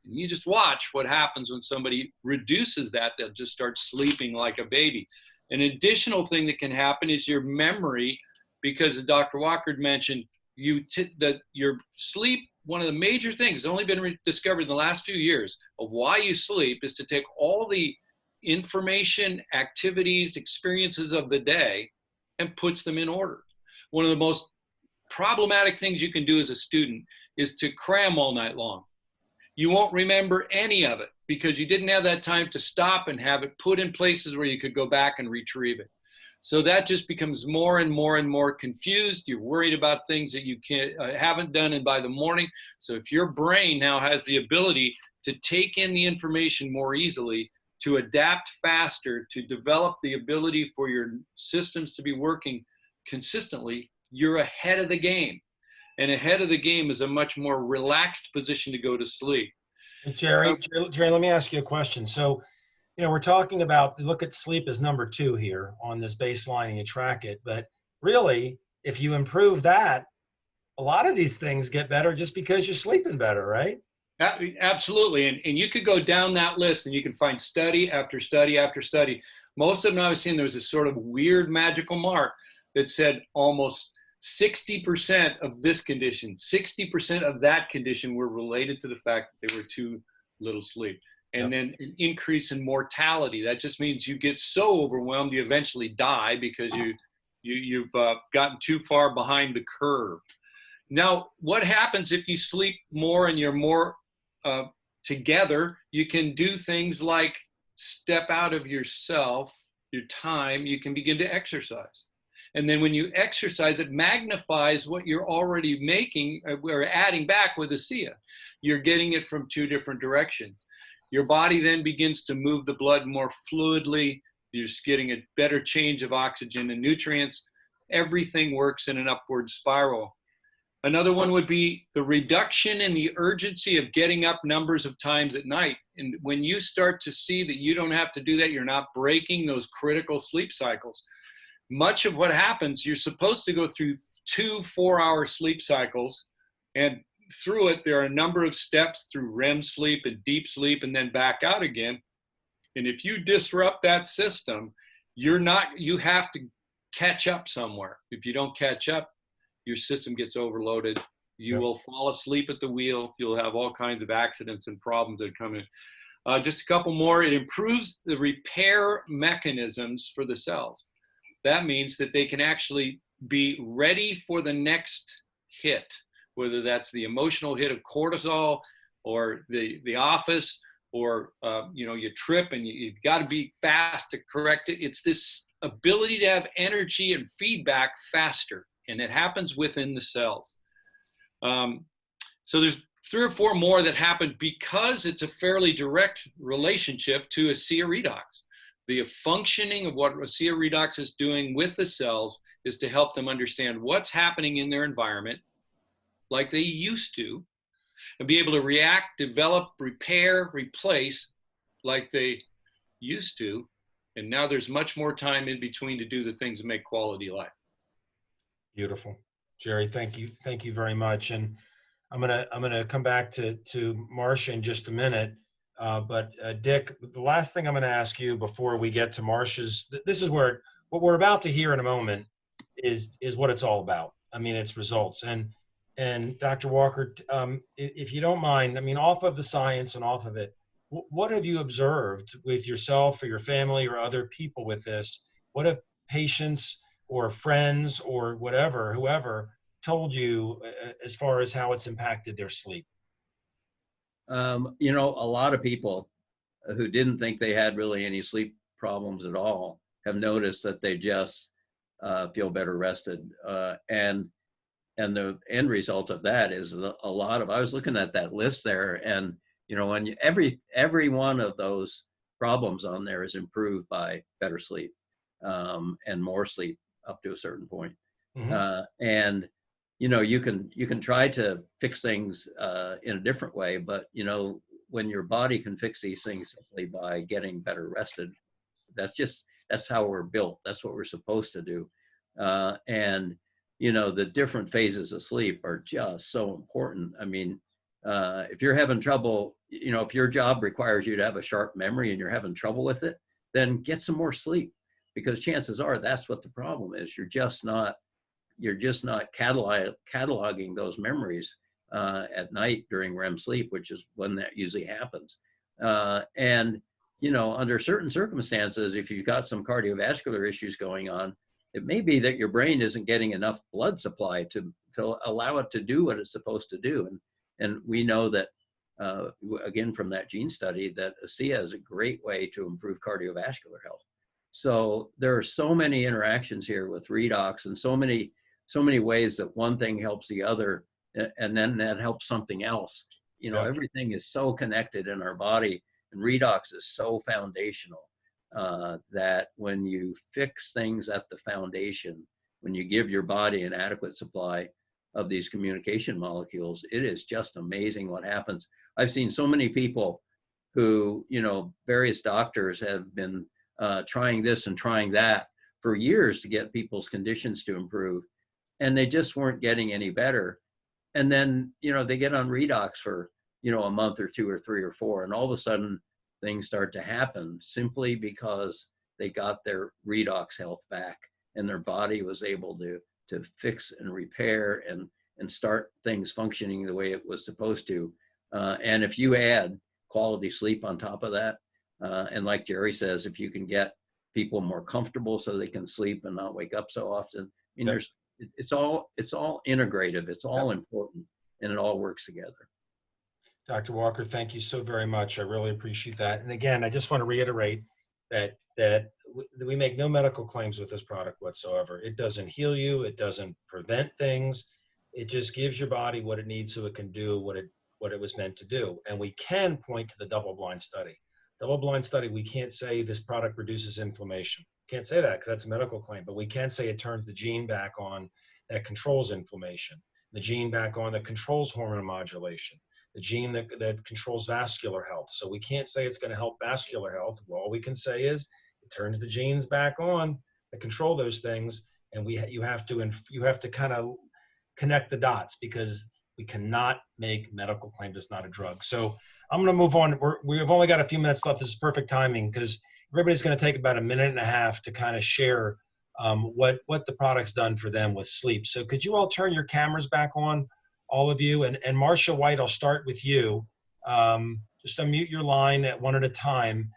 And you just watch what happens when somebody reduces that, they'll just start sleeping like a baby. An additional thing that can happen is your memory, because as Dr. Walker mentioned, your sleep, one of the major things, it's only been discovered in the last few years of why you sleep, is to take all the information, activities, experiences of the day and puts them in order. One of the most problematic things you can do as a student is to cram all night long. You won't remember any of it because you didn't have that time to stop and have it put in places where you could go back and retrieve it. So that just becomes more and more and more confused. You're worried about things that you haven't done and by the morning. So if your brain now has the ability to take in the information more easily, to adapt faster, to develop the ability for your systems to be working consistently, you're ahead of the game. And ahead of the game is a much more relaxed position to go to sleep. Hey, Jerry, let me ask you a question. So, we're talking about, look at sleep as number 2 here on this baseline and you track it. But really, if you improve that, a lot of these things get better just because you're sleeping better, right? Absolutely. And you could go down that list and you can find study after study after study. Most of them I was seeing, there was a sort of weird magical mark that said almost 60% of this condition, 60% of that condition were related to the fact that they were too little sleep. And then an increase in mortality. That just means you get so overwhelmed, you eventually die because you've gotten too far behind the curve. Now, what happens if you sleep more and you're more together? You can do things like step out of yourself, your time, you can begin to exercise. And then when you exercise, it magnifies what you're already making or adding back with Asea. You're getting it from 2 different directions. Your body then begins to move the blood more fluidly. You're just getting a better change of oxygen and nutrients. Everything works in an upward spiral. Another one would be the reduction in the urgency of getting up numbers of times at night. And when you start to see that you don't have to do that, you're not breaking those critical sleep cycles. Much of what happens, you're supposed to go through 2 4-hour sleep cycles, and through it, there are a number of steps through REM sleep and deep sleep and then back out again. And if you disrupt that system, you have to catch up somewhere. If you don't catch up, your system gets overloaded. You will fall asleep at the wheel. You'll have all kinds of accidents and problems that come in. Just a couple more. It improves the repair mechanisms for the cells. That means that they can actually be ready for the next hit, whether that's the emotional hit of cortisol or the office, or you trip and you've got to be fast to correct it. It's this ability to have energy and feedback faster, and it happens within the cells. So there's 3 or 4 more that happen because it's a fairly direct relationship to Asea Redox. The functioning of what Asea Redox is doing with the cells is to help them understand what's happening in their environment like they used to, and be able to react, develop, repair, replace like they used to. And now there's much more time in between to do the things that make quality life. Beautiful. Jerry, thank you very much. And I'm gonna come back to Marcia in just a minute. But Dick, the last thing I'm going to ask you before we get to Marcia's, this is where what we're about to hear in a moment is what it's all about. I mean, it's results. And Dr. Walker, if you don't mind, I mean, off of the science and off of it, what have you observed with yourself or your family or other people with this? What have patients or friends or whoever told you as far as how it's impacted their sleep? A lot of people who didn't think they had really any sleep problems at all have noticed that they just feel better rested. And the end result of that is a lot of, I was looking at that list there, and when every one of those problems on there is improved by better sleep and more sleep up to a certain point. Mm-hmm. And you can try to fix things in a different way, but when your body can fix these things simply by getting better rested, that's how we're built. That's what we're supposed to do. And the different phases of sleep are just so important. I mean, if you're having trouble, if your job requires you to have a sharp memory and you're having trouble with it, then get some more sleep, because chances are that's what the problem is. You're just not cataloging those memories at night during REM sleep, which is when that usually happens. And under certain circumstances, if you've got some cardiovascular issues going on, it may be that your brain isn't getting enough blood supply to allow it to do what it's supposed to do. And we know that, again, from that gene study, that Asea is a great way to improve cardiovascular health. So there are so many interactions here with redox, and so many ways that one thing helps the other, and then that helps something else. You know, Yep. everything is so connected in our body, and redox is so foundational that when you fix things at the foundation, when you give your body an adequate supply of these communication molecules, it is just amazing what happens. I've seen so many people who, you know, various doctors have been trying this and trying that for years to get people's conditions to improve, and they just weren't getting any better. And then, you know, they get on redox for, you know, a month or two or three or four, and all of a sudden things start to happen simply because they got their redox health back, and their body was able to fix and repair and start things functioning the way it was supposed to. And if you add quality sleep on top of that, and like Jerry says, if you can get people more comfortable so they can sleep and not wake up so often, I mean, Yep. it's all integrative, it's all important, and it all works together. Dr. Walker, thank you so very much. I really appreciate that. And again, I just want to reiterate that we make no medical claims with this product whatsoever. It doesn't heal you. It doesn't prevent things. It just gives your body what it needs so it can do what it was meant to do. And we can point to the double-blind study. Double-blind study, we can't say this product reduces inflammation. Can't say that because that's a medical claim, but we can say it turns the gene back on that controls inflammation, the gene back on that controls hormone modulation, the gene that controls vascular health. So we can't say it's going to help vascular health. Well, all we can say is it turns the genes back on that control those things, and you have to kind of connect the dots, because we cannot make medical claims. It's not a drug. So I'm going to move on. We've only got a few minutes left. This is perfect timing because everybody's going to take about a minute and a half to kind of share what the product's done for them with sleep. So could you all turn your cameras back on, all of you? And Marcia White, I'll start with you. Just unmute your line at one at a time.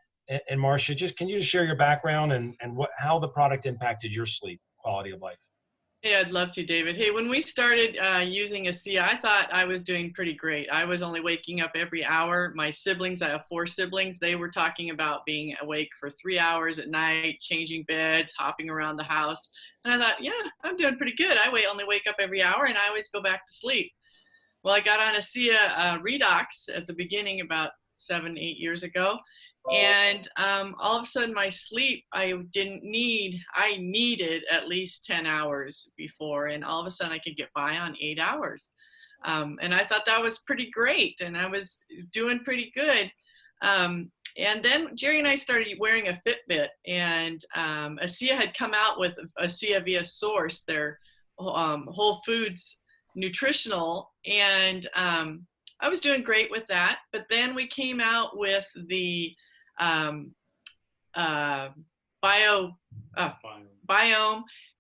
And Marcia, can you just share your background and how the product impacted your sleep quality of life? Hey, I'd love to, David. Hey, when we started using Asea, I thought I was doing pretty great. I was only waking up every hour. My siblings, I have 4 siblings, they were talking about being awake for 3 hours at night, changing beds, hopping around the house. And I thought, yeah, I'm doing pretty good. I only wake up every hour and I always go back to sleep. Well, I got on Asea Redox at the beginning about 7-8 years ago. And all of a sudden my sleep, I needed at least 10 hours before, and all of a sudden I could get by on 8 hours. And I thought that was pretty great, and I was doing pretty good. And then Jerry and I started wearing a Fitbit, and Asea had come out with Asea via Source, their Whole Foods nutritional, and I was doing great with that. But then we came out with the Biome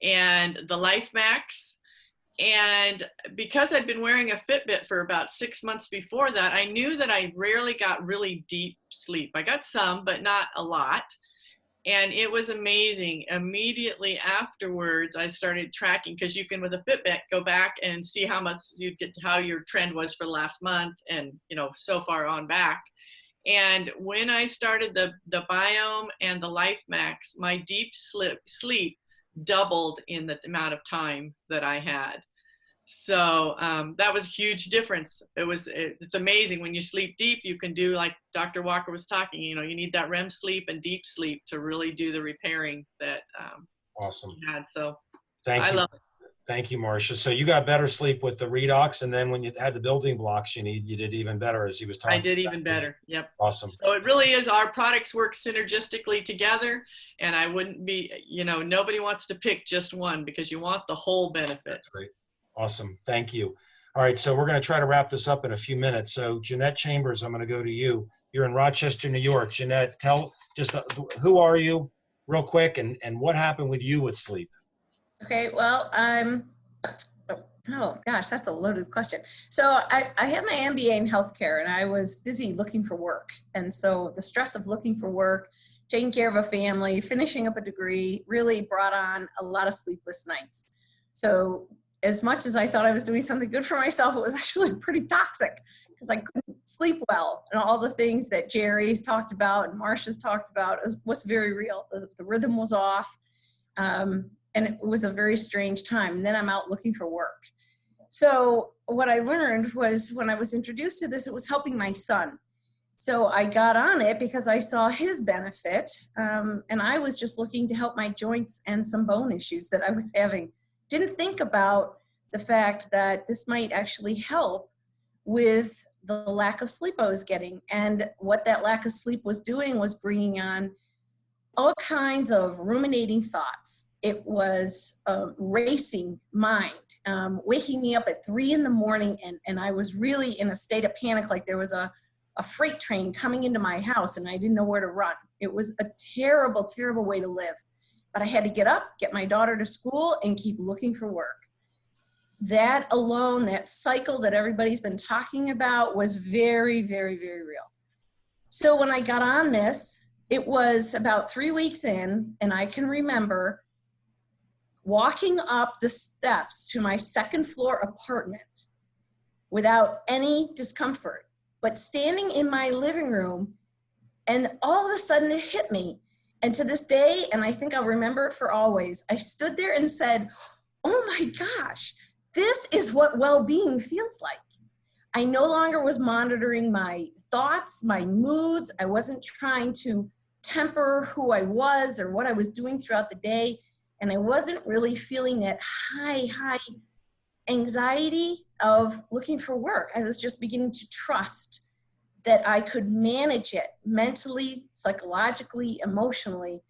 and the Life Max. And because I'd been wearing a Fitbit for about 6 months before that, I knew that I rarely got really deep sleep. I got some, but not a lot. And it was amazing. Immediately afterwards, I started tracking, because you can, with a Fitbit, go back and see how much you get, how your trend was for the last month, and so far on back. And when I started the Biome and the Life Max, my deep sleep doubled in the amount of time that I had. So that was a huge difference. It's amazing when you sleep deep, you can do, like Dr. Walker was talking, you need that REM sleep and deep sleep to really do the repairing that Awesome. you had. So Thank I you. love it. Thank you, Marcia. So you got better sleep with the Redox, and then when you had the building blocks you did even better, as he was talking. I did even better. Yep. Awesome. So it really is, our products work synergistically together, and I wouldn't be, nobody wants to pick just one, because you want the whole benefit. That's great. Awesome. Thank you. All right. So we're going to try to wrap this up in a few minutes. So Jeanette Chambers, I'm going to go to you. You're in Rochester, New York. Jeanette, tell just who are you real quick, and what happened with you with sleep? Okay, well, oh gosh, that's a loaded question. So I have my MBA in healthcare, and I was busy looking for work. And so the stress of looking for work, taking care of a family, finishing up a degree, really brought on a lot of sleepless nights. So as much as I thought I was doing something good for myself, it was actually pretty toxic, because because I couldn't sleep well, and all the things that Jerry's talked about and Marcia's talked about was very real. The rhythm was off, and it was a very strange time. And then I'm out looking for work. So what I learned was when I was introduced to this, it was helping my son. So I got on it because I saw his benefit, and I was just looking to help my joints and some bone issues that I was having. Didn't think about the fact that this might actually help with the lack of sleep I was getting. And what that lack of sleep was doing was bringing on all kinds of ruminating thoughts. It was a racing mind, waking me up at 3 a.m, and I was really in a state of panic, like there was a freight train coming into my house and I didn't know where to run. It was a terrible, terrible way to live. But I had to get up, get my daughter to school, and keep looking for work. That alone, that cycle that everybody's been talking about, was very, very, very real. So when I got on this, it was about 3 weeks in, and I can remember walking up the steps to my second floor apartment without any discomfort, but standing in my living room, and all of a sudden it hit me. And to this day, and I think I'll remember it for always, I stood there and said, oh my gosh, this is what well-being feels like. I no longer was monitoring my thoughts, my moods. I wasn't trying to temper who I was or what I was doing throughout the day. And I wasn't really feeling that high anxiety of looking for work. I was just beginning to trust that I could manage it mentally, psychologically, emotionally.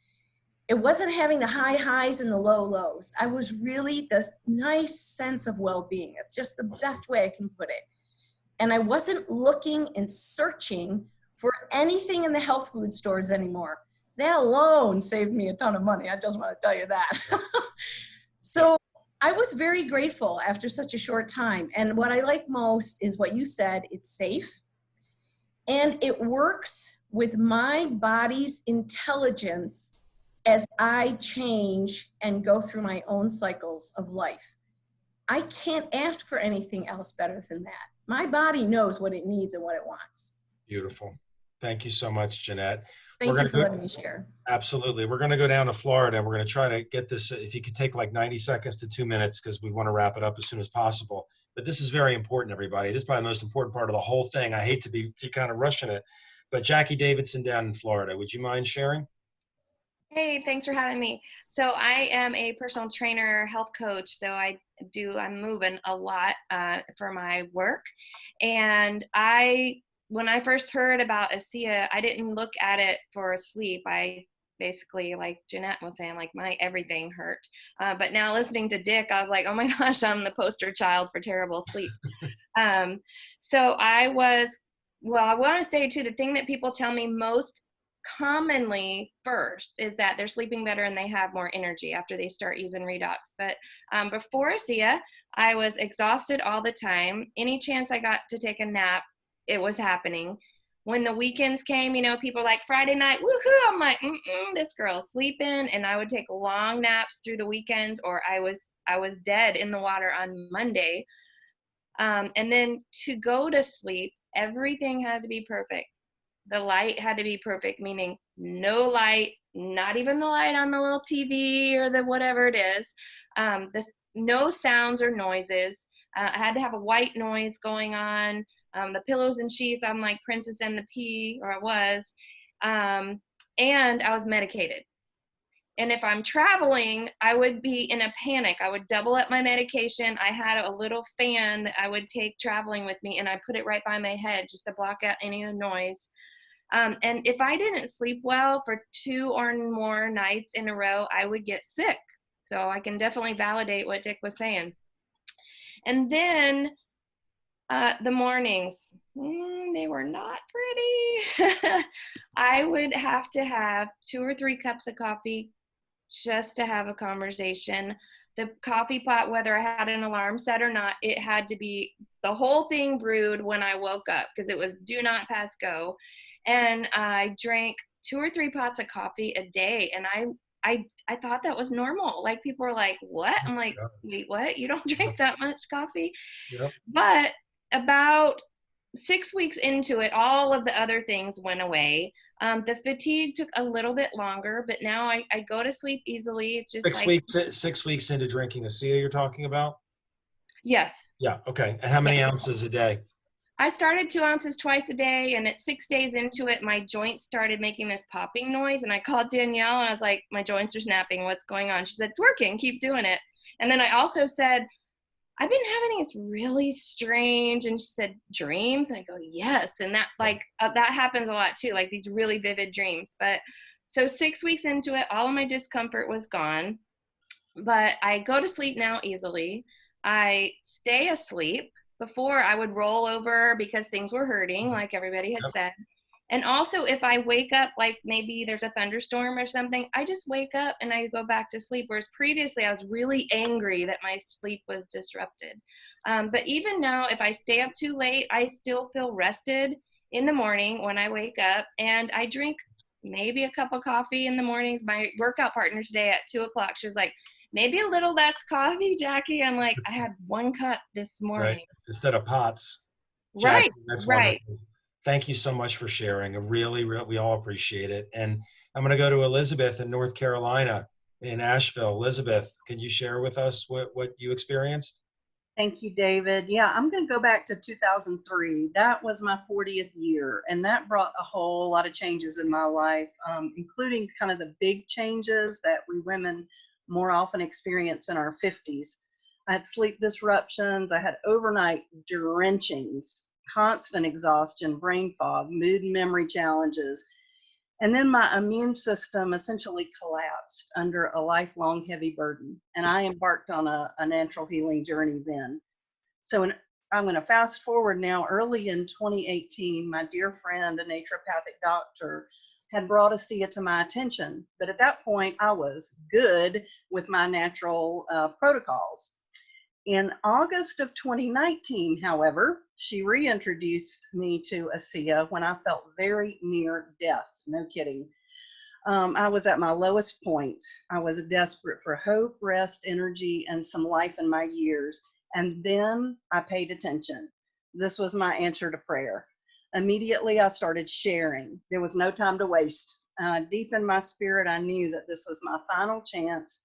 It wasn't having the high highs and the low lows. I was really this nice sense of well-being. It's just the best way I can put it. And I wasn't looking and searching for anything in the health food stores anymore. That alone saved me a ton of money. I just want to tell you that. So I was very grateful after such a short time. And what I like most is what you said, it's safe. And it works with my body's intelligence as I change and go through my own cycles of life. I can't ask for anything else better than that. My body knows what it needs and what it wants. Beautiful. Thank you so much, Jeanette. Thank you for letting me share. Absolutely. We're going to go down to Florida, and we're going to try to get this, if you could take like 90 seconds to 2 minutes, because we want to wrap it up as soon as possible. But this is very important, everybody. This is probably the most important part of the whole thing. I hate to be kind of rushing it. But Jackie Davidson down in Florida, would you mind sharing? Hey, thanks for having me. So I am a personal trainer, health coach. So I'm moving a lot for my work. And when I first heard about Asea, I didn't look at it for sleep. I basically, like Jeanette was saying, like my everything hurt. But now listening to Dick, I was like, oh my gosh, I'm the poster child for terrible sleep. So I want to say too, the thing that people tell me most commonly first is that they're sleeping better and they have more energy after they start using Redox. But before Asea, I was exhausted all the time. Any chance I got to take a nap, it was happening. When the weekends came, people like Friday night, woohoo, I'm like, this girl's sleeping. And I would take long naps through the weekends, or I was dead in the water on Monday. And then to go to sleep, everything had to be perfect. The light had to be perfect, meaning no light, not even the light on the little TV or the whatever it is. No sounds or noises. I had to have a white noise going on. The pillows and sheets, I'm like Princess and the Pea, or I was. And I was medicated. And if I'm traveling, I would be in a panic. I would double up my medication. I had a little fan that I would take traveling with me, and I put it right by my head just to block out any of the noise. And if I didn't sleep well for 2 or more nights in a row, I would get sick. So I can definitely validate what Dick was saying. And then the mornings, they were not pretty. I would have to have 2 or 3 cups of coffee just to have a conversation. The coffee pot, whether I had an alarm set or not, it had to be the whole thing brewed when I woke up, because it was do not pass go. And I drank 2 or 3 pots of coffee a day, and I thought that was normal. Like, people were like, what? I'm like, wait, what? You don't drink that much coffee? Yep. But about 6 weeks into it, all of the other things went away. The fatigue took a little bit longer, but now I go to sleep easily. It's just 6 weeks into drinking Asea you're talking about? Yes. Yeah, okay. And how many ounces a day? I started 2 ounces twice a day, and at 6 days into it, my joints started making this popping noise. And I called Danielle, and I was like, my joints are snapping. What's going on? She said, it's working. Keep doing it. And then I also said, I've been having these really strange, and she said, dreams? And I go, yes. And that that happens a lot too, like these really vivid dreams. But so 6 weeks into it, all of my discomfort was gone. But I go to sleep now easily. I stay asleep. Before I would roll over because things were hurting, like everybody had said. And also if I wake up, like maybe there's a thunderstorm or something, I just wake up and I go back to sleep. Whereas previously I was really angry that my sleep was disrupted. But even now, if I stay up too late, I still feel rested in the morning when I wake up, and I drink maybe a cup of coffee in the mornings. My workout partner today at 2 o'clock, she was like, maybe a little less coffee, Jackie. I'm like, I had 1 cup this morning. Right. Instead of pots. Right. Jackie, that's right. wonderful. Thank you so much for sharing. We all appreciate it. And I'm going to go to Elizabeth in North Carolina, in Asheville. Elizabeth, can you share with us what you experienced? Thank you, David. Yeah, I'm going to go back to 2003. That was my 40th year, and that brought a whole lot of changes in my life, including kind of the big changes that we women more often experience in our 50s. I had sleep disruptions. I had overnight drenchings, constant exhaustion, brain fog, mood and memory challenges. And then my immune system essentially collapsed under a lifelong heavy burden. And I embarked on a natural healing journey then. So I'm going to fast forward now. Early in 2018, my dear friend, a naturopathic doctor, had brought Asea to my attention. But at that point, I was good with my natural protocols. In August of 2019, however, she reintroduced me to Asea when I felt very near death. No kidding. I was at my lowest point. I was desperate for hope, rest, energy, and some life in my years. And then I paid attention. This was my answer to prayer. Immediately, I started sharing. There was no time to waste. Deep in my spirit, I knew that this was my final chance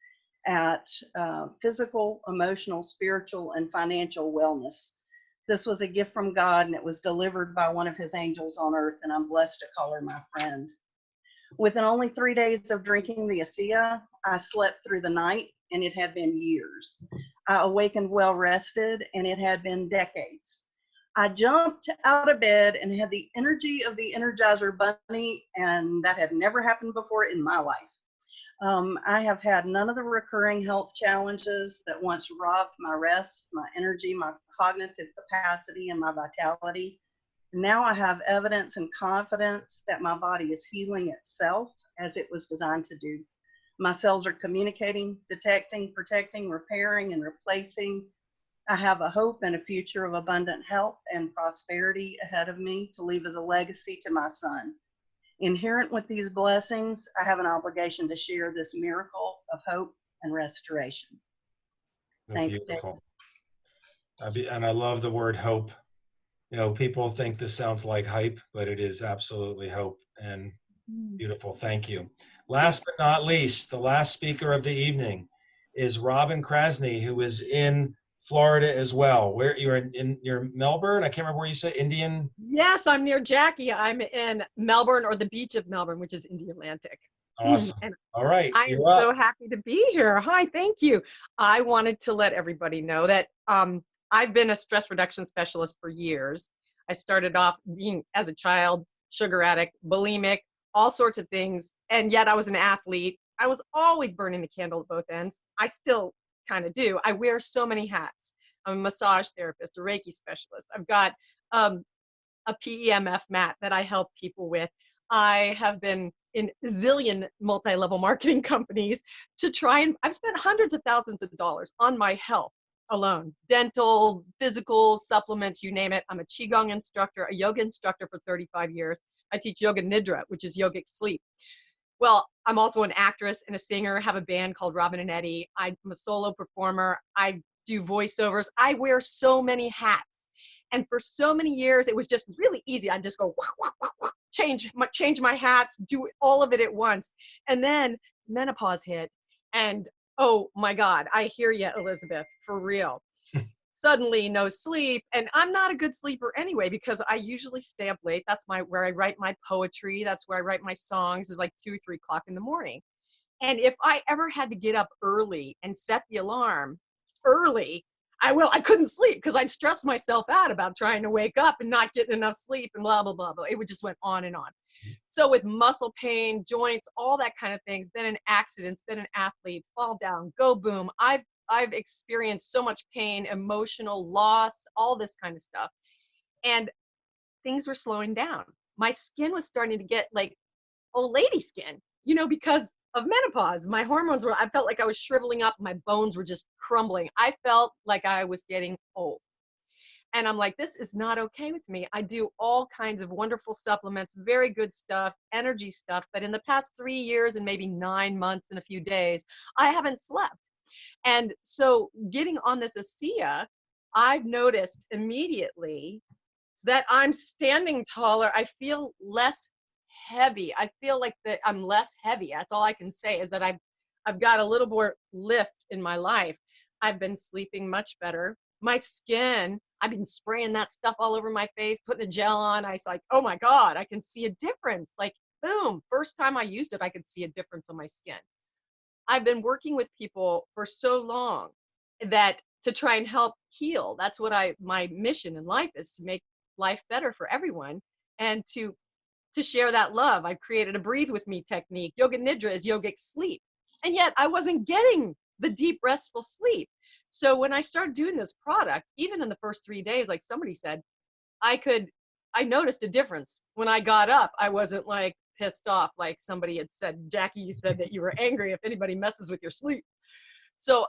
at physical, emotional, spiritual, and financial wellness. This was a gift from God, and it was delivered by one of his angels on earth, and I'm blessed to call her my friend. Within only 3 days of drinking the Asea, I slept through the night, and it had been years. I awakened well rested, and it had been decades. I jumped out of bed and had the energy of the Energizer Bunny, and that had never happened before in my life. I have had none of the recurring health challenges that once robbed my rest, my energy, my cognitive capacity, and my vitality. Now I have evidence and confidence that my body is healing itself as it was designed to do. My cells are communicating, detecting, protecting, repairing, and replacing. I have a hope and a future of abundant health and prosperity ahead of me to leave as a legacy to my son. Inherent with these blessings, I have an obligation to share this miracle of hope and restoration. Thank you. Beautiful. And I love the word hope. You know, people think this sounds like hype, but it is absolutely hope, and beautiful. Thank you. Last but not least, the last speaker of the evening is Robin Krasny, who is in Florida as well. Where you're Melbourne? I can't remember where you said Indian. Yes, I'm near Jackie. I'm in Melbourne, or the beach of Melbourne, which is India Atlantic. Awesome. And all right. I am so happy to be here. Hi, thank you. I wanted to let everybody know that I've been a stress reduction specialist for years. I started off being, as a child, sugar addict, bulimic, all sorts of things. And yet I was an athlete. I was always burning the candle at both ends. I still kind of do. I wear so many hats. I'm a massage therapist, a Reiki specialist. I've got a PEMF mat that I help people with. I have been in a zillion multi-level marketing companies to try, and I've spent hundreds of thousands of dollars on my health alone. Dental, physical, supplements, you name it. I'm a Qigong instructor, a yoga instructor for 35 years. I teach yoga nidra, which is yogic sleep. Well, I'm also an actress and a singer, have a band called Robin and Eddie. I'm a solo performer. I do voiceovers. I wear so many hats. And for so many years, it was just really easy. I'd just go, change my hats, do all of it at once. And then menopause hit. And oh my God, I hear you, Elizabeth, for real. Suddenly no sleep. And I'm not a good sleeper anyway, because I usually stay up late. That's where I write my poetry. That's where I write my songs, is like 2 or 3 o'clock in the morning. And if I ever had to get up early and set the alarm early, I couldn't sleep because I'd stress myself out about trying to wake up and not getting enough sleep and blah, blah, blah, blah. It would just went on and on. So with muscle pain, joints, all that kind of things, been in accidents, been an athlete, fall down, go boom. I've experienced so much pain, emotional loss, all this kind of stuff. And things were slowing down. My skin was starting to get like old lady skin, because of menopause. My hormones I felt like I was shriveling up. My bones were just crumbling. I felt like I was getting old. And I'm like, this is not okay with me. I do all kinds of wonderful supplements, very good stuff, energy stuff. But in the past 3 years and maybe 9 months and a few days, I haven't slept. And so getting on this Asea, I've noticed immediately that I'm standing taller. I feel less heavy. I feel like that I'm less heavy. That's all I can say, is that I've got a little more lift in my life. I've been sleeping much better. My skin, I've been spraying that stuff all over my face, putting a gel on. I was like, oh my God, I can see a difference. Like, boom, first time I used it, I could see a difference on my skin. I've been working with people for so long that to try and help heal. That's what my mission in life is, to make life better for everyone and to share that love. I've created a breathe with me technique. Yoga Nidra is yogic sleep. And yet I wasn't getting the deep restful sleep. So when I started doing this product, even in the first 3 days, like somebody said, I noticed a difference. When I got up, I wasn't like pissed off like somebody had said. Jackie, you said that you were angry if anybody messes with your sleep. So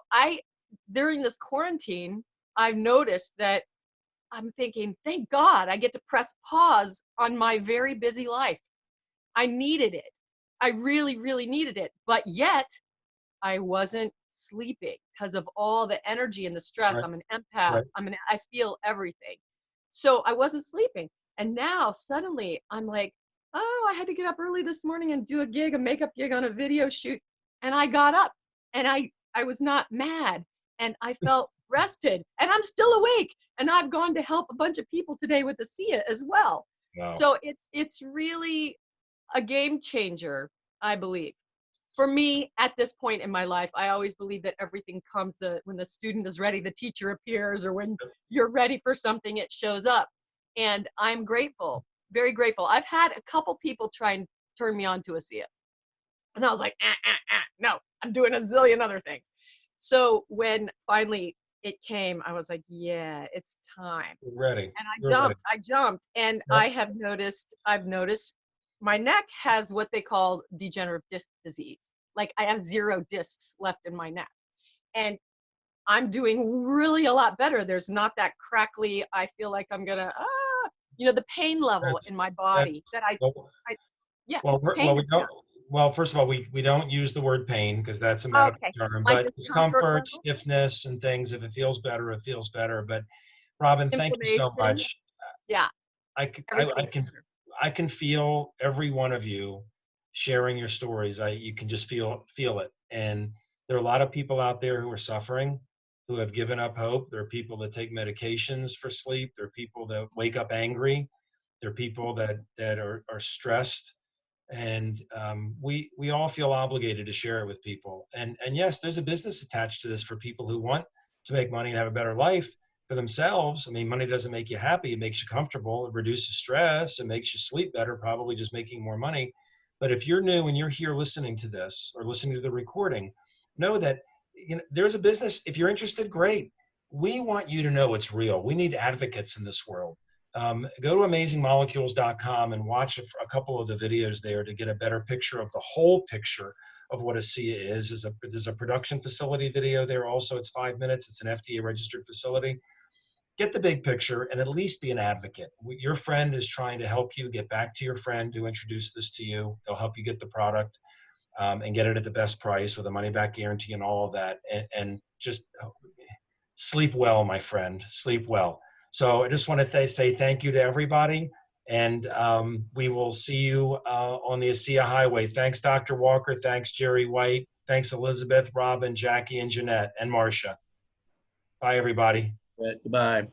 during this quarantine, I've noticed that I'm thinking, thank God I get to press pause on my very busy life. I needed it. I really, really needed it. But yet I wasn't sleeping because of all the energy and the stress. Right. I'm an empath. Right. I feel everything. So I wasn't sleeping. And now suddenly I'm like, oh, I had to get up early this morning and do a makeup gig on a video shoot. And I got up and I was not mad and I felt rested and I'm still awake. And I've gone to help a bunch of people today with Asea as well. Wow. So it's really a game changer, I believe. For me, at this point in my life, I always believe that everything comes when the student is ready, the teacher appears, or when you're ready for something, it shows up. And I'm grateful, very grateful. I've had a couple people try and turn me on to Asea. And I was like, no, I'm doing a zillion other things. So when finally it came, I was like, yeah, it's time. You're ready. And I jumped. And Yep. I've noticed my neck has what they call degenerative disc disease. Like I have 0 discs left in my neck. And I'm doing really a lot better. There's not that crackly, I feel like I'm gonna, the pain level in my body pain is down. Well, first of all, we don't use the word pain because that's a medical Okay. term, Like but discomfort discomfort, level? stiffness, and things. If it feels better, it feels better. But Robin, thank you so Inflammation. much. Yeah, I everything's can better. I can feel every one of you sharing your stories. You can just feel it. And there are a lot of people out there who are suffering, who have given up hope. There are people that take medications for sleep. There are people that wake up angry. There are people that are stressed. And we all feel obligated to share it with people. And yes, there's a business attached to this for people who want to make money and have a better life for themselves. I mean, money doesn't make you happy. It makes you comfortable. It reduces stress. It makes you sleep better, probably just making more money. But if you're new and you're here listening to this or listening to the recording, know that there's a business. If you're interested, great. We want you to know it's real. We need advocates in this world. Go to amazingmolecules.com and watch a couple of the videos there to get a better picture of the whole picture of what Asea is. There's a production facility video there also. It's 5 minutes. It's an FDA registered facility. Get the big picture and at least be an advocate. Your friend is trying to help you get back to your friend who introduced this to you. They'll help you get the product and get it at the best price with a money back guarantee and all of that. And just sleep well, my friend. Sleep well. So I just want to say thank you to everybody. And we will see you on the Asea Highway. Thanks, Dr. Walker. Thanks, Jerry White. Thanks, Elizabeth, Robin, Jackie, and Jeanette, and Marcia. Bye, everybody. Goodbye.